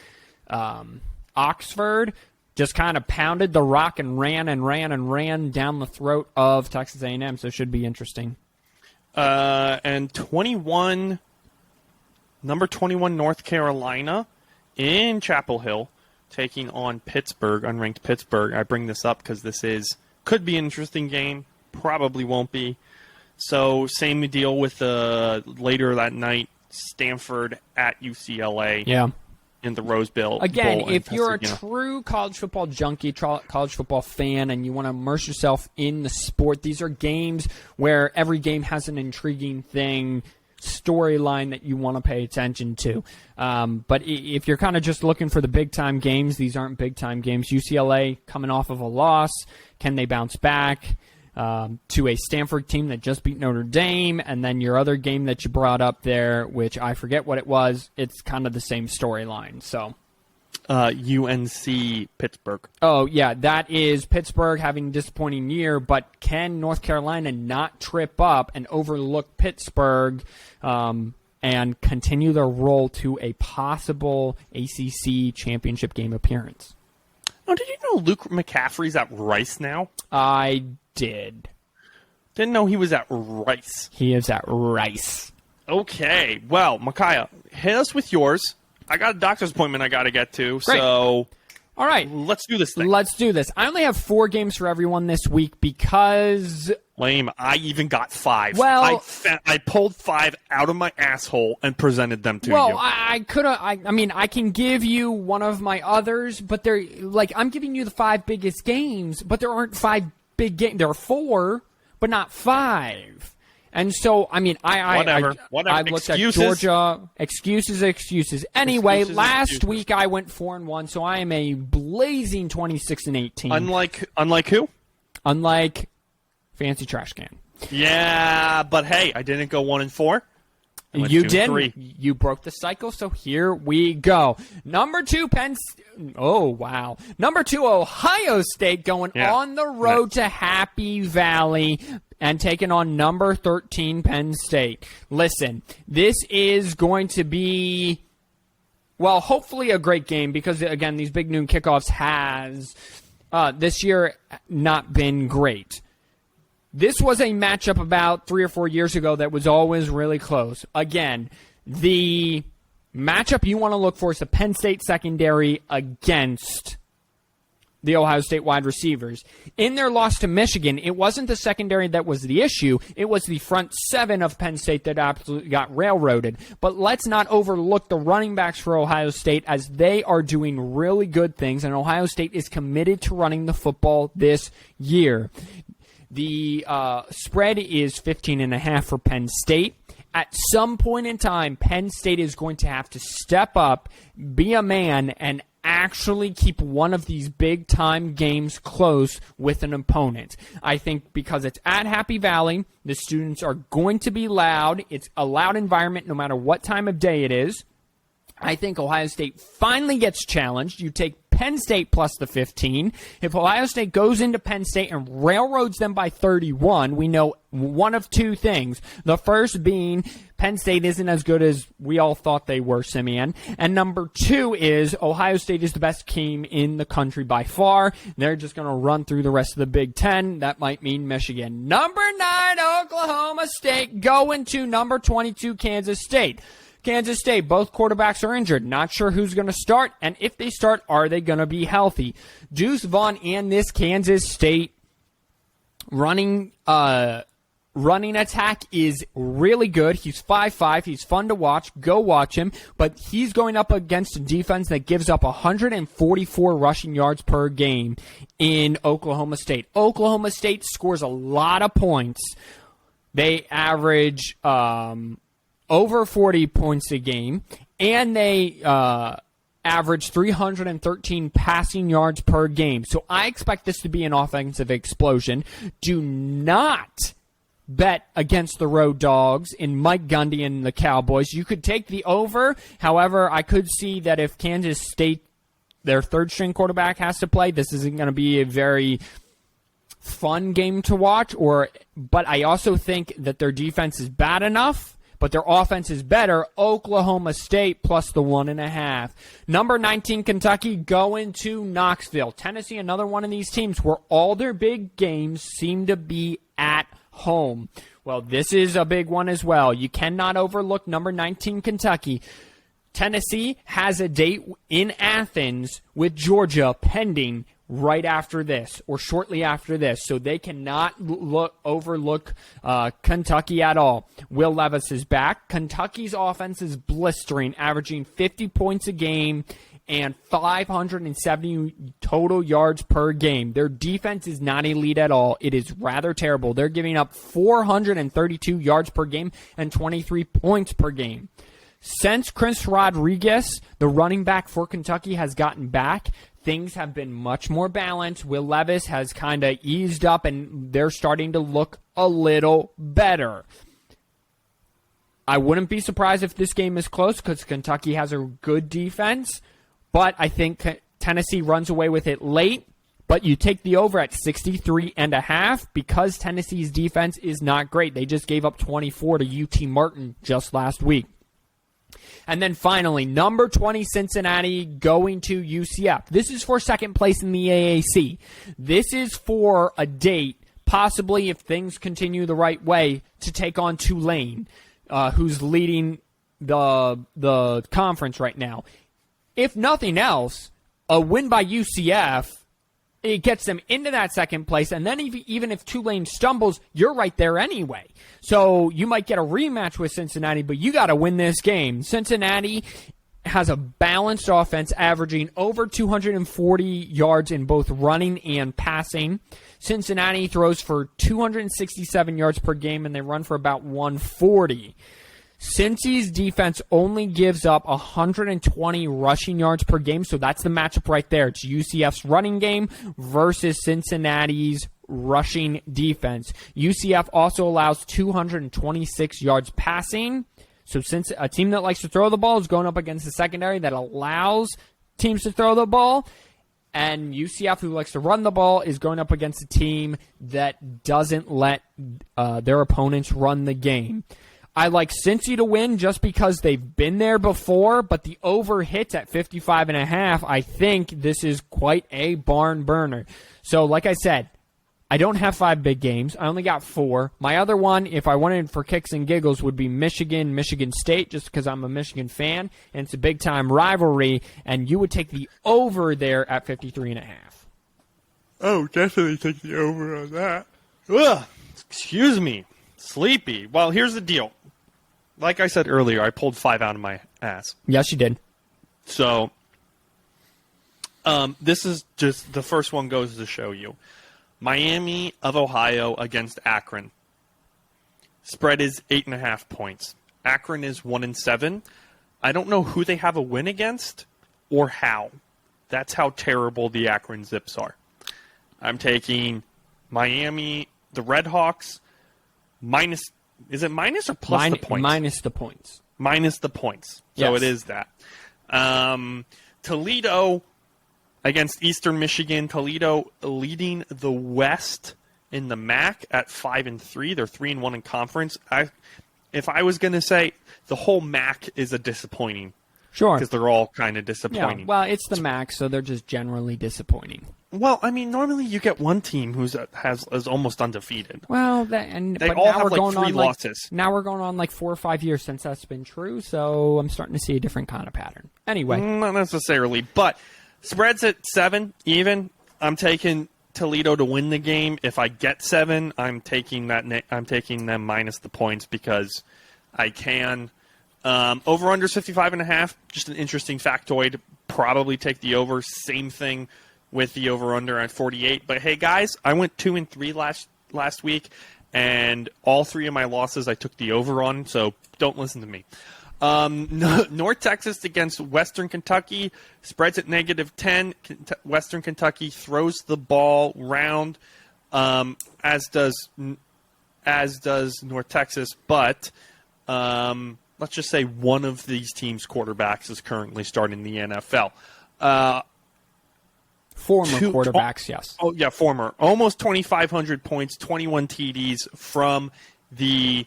Oxford just kind of pounded the rock and ran down the throat of Texas A&M. So it should be interesting. And number 21 North Carolina in Chapel Hill taking on Pittsburgh, unranked Pittsburgh. I bring this up because could be an interesting game. Probably won't be. So same deal with later that night, Stanford at UCLA. Yeah. In the Rose Bowl. Again, if you're a true college football junkie, college football fan, and you want to immerse yourself in the sport, these are games where every game has an intriguing storyline that you want to pay attention to. But if you're kind of just looking for the big-time games, these aren't big-time games. UCLA coming off of a loss. Can they bounce back to a Stanford team that just beat Notre Dame? And then your other game that you brought up there, which I forget what it was, it's kind of the same storyline. So UNC Pittsburgh. Oh, yeah, that is Pittsburgh having a disappointing year, but can North Carolina not trip up and overlook Pittsburgh and continue their roll to a possible ACC championship game appearance? Oh, did you know Luke McCaffrey's at Rice now? I did. Didn't know he was at Rice. He is at Rice. Okay. Well, Micaiah, hit us with yours. I got a doctor's appointment I got to get to. Great. So, all right. Let's do this thing. Let's do this. I only have 4 games for everyone this week because... Lame. I even got 5. Well, I pulled 5 out of my asshole and presented them to you. Well, I could have. I mean, I can give you one of my others, but they're like I'm giving you the 5 biggest games, but there aren't 5 big games. There are 4, but not 5. And so, I mean, whatever. I looked at Georgia. Excuses. Anyway, last week I went 4-1, so I am a blazing 26-18. Unlike who? Unlike Fancy Trash Can. Yeah, but hey, I didn't go 1-4. You did. You broke the cycle, so here we go. Number 2, Oh, wow. Number 2, Ohio State going on the road to Happy Valley and taking on number 13 Penn State. Listen, this is going to be, well, hopefully a great game because, again, these big noon kickoffs has this year not been great. This was a matchup about 3 or 4 years ago that was always really close. Again, the matchup you want to look for is the Penn State secondary against the Ohio State wide receivers. In their loss to Michigan, it wasn't the secondary that was the issue. It was the front 7 of Penn State that absolutely got railroaded. But let's not overlook the running backs for Ohio State as they are doing really good things, and Ohio State is committed to running the football this year. The spread is 15.5 for Penn State. At some point in time, Penn State is going to have to step up, be a man, and actually keep one of these big-time games close with an opponent. I think because it's at Happy Valley, the students are going to be loud. It's a loud environment no matter what time of day it is. I think Ohio State finally gets challenged. You take Penn State plus the 15. If Ohio State goes into Penn State and railroads them by 31, we know one of 2 things. The first being Penn State isn't as good as we all thought they were, Simeon. And number 2 is Ohio State is the best team in the country by far. They're just going to run through the rest of the Big Ten. That might mean Michigan. Number 9, Oklahoma State going to number 22, Kansas State. Kansas State, both quarterbacks are injured. Not sure who's going to start, and if they start, are they going to be healthy? Deuce Vaughn and this Kansas State running running attack is really good. He's 5'5". He's fun to watch. Go watch him. But he's going up against a defense that gives up 144 rushing yards per game in Oklahoma State. Oklahoma State scores a lot of points. They average over 40 points a game, and they average 313 passing yards per game. So I expect this to be an offensive explosion. Do not bet against the road dogs in Mike Gundy and the Cowboys. You could take the over. However, I could see that if Kansas State, their third-string quarterback, has to play, this isn't going to be a very fun game to watch. But I also think that their defense is bad enough, but their offense is better. Oklahoma State plus the 1.5. Number 19, Kentucky, going to Knoxville. Tennessee, another one of these teams where all their big games seem to be at home. Well, this is a big one as well. You cannot overlook number 19, Kentucky. Tennessee has a date in Athens with Georgia pending right after this or shortly after this, so they cannot overlook Kentucky at all. Will Levis is back. Kentucky's offense is blistering, averaging 50 points a game and 570 total yards per game. Their defense is not elite at all. It is rather terrible. They're giving up 432 yards per game and 23 points per game. Since Chris Rodriguez, the running back for Kentucky, has gotten back, things have been much more balanced. Will Levis has kind of eased up, and they're starting to look a little better. I wouldn't be surprised if this game is close because Kentucky has a good defense, but I think Tennessee runs away with it late. But you take the over at 63.5 because Tennessee's defense is not great. They just gave up 24 to UT Martin just last week. And then finally, number 20, Cincinnati, going to UCF. This is for second place in the AAC. This is for a date, possibly if things continue the right way, to take on Tulane, who's leading the conference right now. If nothing else, a win by UCF, it gets them into that second place, and then even if Tulane stumbles, you're right there anyway. So you might get a rematch with Cincinnati, but you got to win this game. Cincinnati has a balanced offense, averaging over 240 yards in both running and passing. Cincinnati throws for 267 yards per game, and they run for about 140. Cincy's defense only gives up 120 rushing yards per game, so that's the matchup right there. It's UCF's running game versus Cincinnati's rushing defense. UCF also allows 226 yards passing, so since a team that likes to throw the ball is going up against a secondary that allows teams to throw the ball, and UCF, who likes to run the ball, is going up against a team that doesn't let their opponents run the game. I like Cincy to win just because they've been there before, but the over hits at 55.5. I think this is quite a barn burner. So, like I said, I don't have 5 big games. I only got 4. My other one, if I wanted for kicks and giggles, would be Michigan State, just because I'm a Michigan fan, and it's a big-time rivalry, and you would take the over there at 53.5. Oh, definitely take the over on that. Ugh, excuse me. Sleepy. Well, here's the deal. Like I said earlier, I pulled 5 out of my ass. Yes, you did. So, this is just the first one goes to show you. Miami of Ohio against Akron. Spread is 8.5 points. Akron is 1-7. I don't know who they have a win against or how. That's how terrible the Akron Zips are. I'm taking Miami, the Redhawks, minus. Is it minus or plus the points? Minus the points. Minus the points. So yes. It is that. Toledo against Eastern Michigan. Toledo leading the West in the MAC at 5-3. They're 3-1 in conference. If I was going to say the whole MAC is a disappointing. Sure. Because they're all kind of disappointing. Yeah, well, it's the MAC, so they're just generally disappointing. Well, I mean, normally you get one team is almost undefeated. Well, they but all now have we're going 3 on losses. Now we're going on 4 or 5 years since that's been true, so I'm starting to see a different kind of pattern. Anyway. Not necessarily, but spreads at 7 even. I'm taking Toledo to win the game. If I get 7, I'm taking I'm taking them minus the points because I can. Over/under 55.5. Just an interesting factoid. Probably take the over. Same thing with the over/under at 48. But hey, guys, I went 2-3 last week, and all 3 of my losses I took the over on. So don't listen to me. North Texas against Western Kentucky. Spreads at -10. Western Kentucky throws the ball round, as does North Texas. But let's just say one of these teams' quarterbacks is currently starting the NFL. Former quarterbacks, yes. Oh, yeah, former. Almost 2,500 points, 21 TDs from the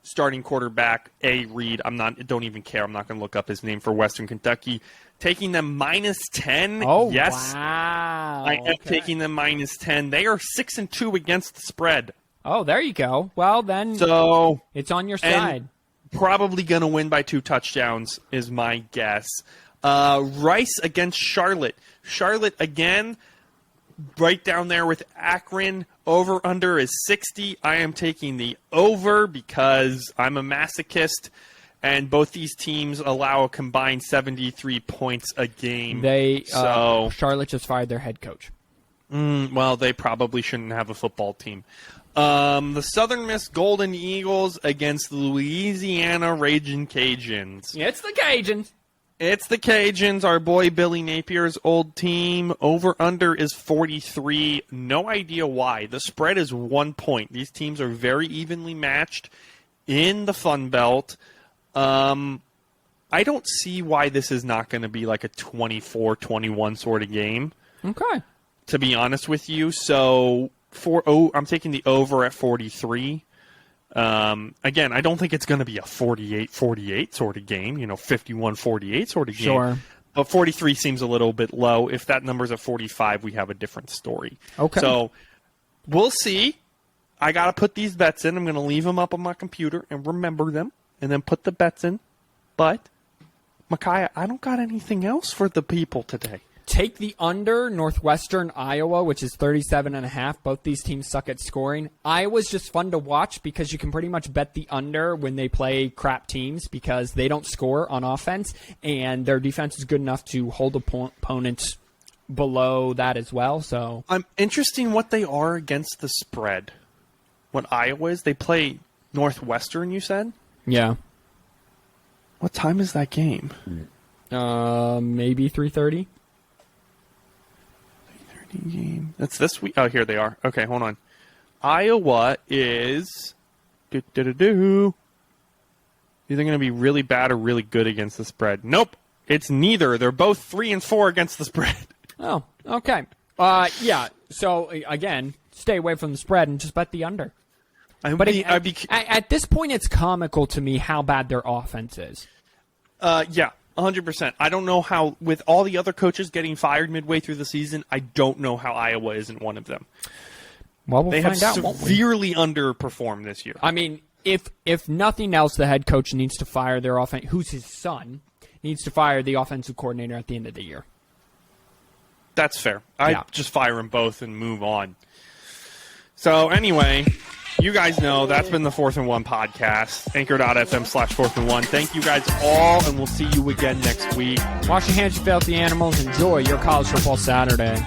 starting quarterback, Reed. Don't even care. I'm not going to look up his name for Western Kentucky. Taking them -10. Oh, yes. Wow. I am taking them -10. They are 6-2 against the spread. Oh, there you go. Well, then So it's on your side. Probably going to win by 2 touchdowns is my guess. Rice against Charlotte. Charlotte, again, right down there with Akron. Over/under is 60. I am taking the over because I'm a masochist, and both these teams allow a combined 73 points a game. Charlotte just fired their head coach. Well, they probably shouldn't have a football team. The Southern Miss Golden Eagles against the Louisiana Ragin' Cajuns. It's the Cajuns. It's the Cajuns, our boy Billy Napier's old team. Over/under is 43. No idea why. The spread is 1 point. These teams are very evenly matched in the Fun Belt. I don't see why this is not going to be like a 24-21 sort of game. Okay. To be honest with you. So, I'm taking the over at 43. Again, I don't think it's going to be a 48-48 sort of game, 51-48 sort of game. Sure. But 43 seems a little bit low. If that number's at 45, we have a different story. Okay. So we'll see. I got to put these bets in. I'm going to leave them up on my computer and remember them and then put the bets in. But, Micaiah, I don't got anything else for the people today. Take the under, Northwestern, Iowa, which is 37.5. Both these teams suck at scoring. Iowa's just fun to watch because you can pretty much bet the under when they play crap teams because they don't score on offense, and their defense is good enough to hold opponents below that as well. So I'm interested in what they are against the spread. What Iowa is? They play Northwestern, you said? Yeah. What time is that game? Maybe 3:30. Game. That's this week. Oh, here they are. Okay, hold on. Iowa is either going to be really bad or really good against the spread. Nope, it's neither. They're both 3-4 against the spread. Oh, okay. Yeah. So again, stay away from the spread and just bet the under. At this point, it's comical to me how bad their offense is. Yeah. 100%. I don't know how, with all the other coaches getting fired midway through the season, I don't know how Iowa isn't one of them. Well, we'll find out. They have severely underperformed this year. I mean, if nothing else, the head coach needs to fire their offense. Who's his son? Needs to fire the offensive coordinator at the end of the year. That's fair. I'd just fire them both and move on. So anyway, you guys know that's been the 4th and 1 podcast. Anchor.fm/4th and 1. Thank you guys all, and we'll see you again next week. Wash your hands, you filthy animals. Enjoy your college football Saturday.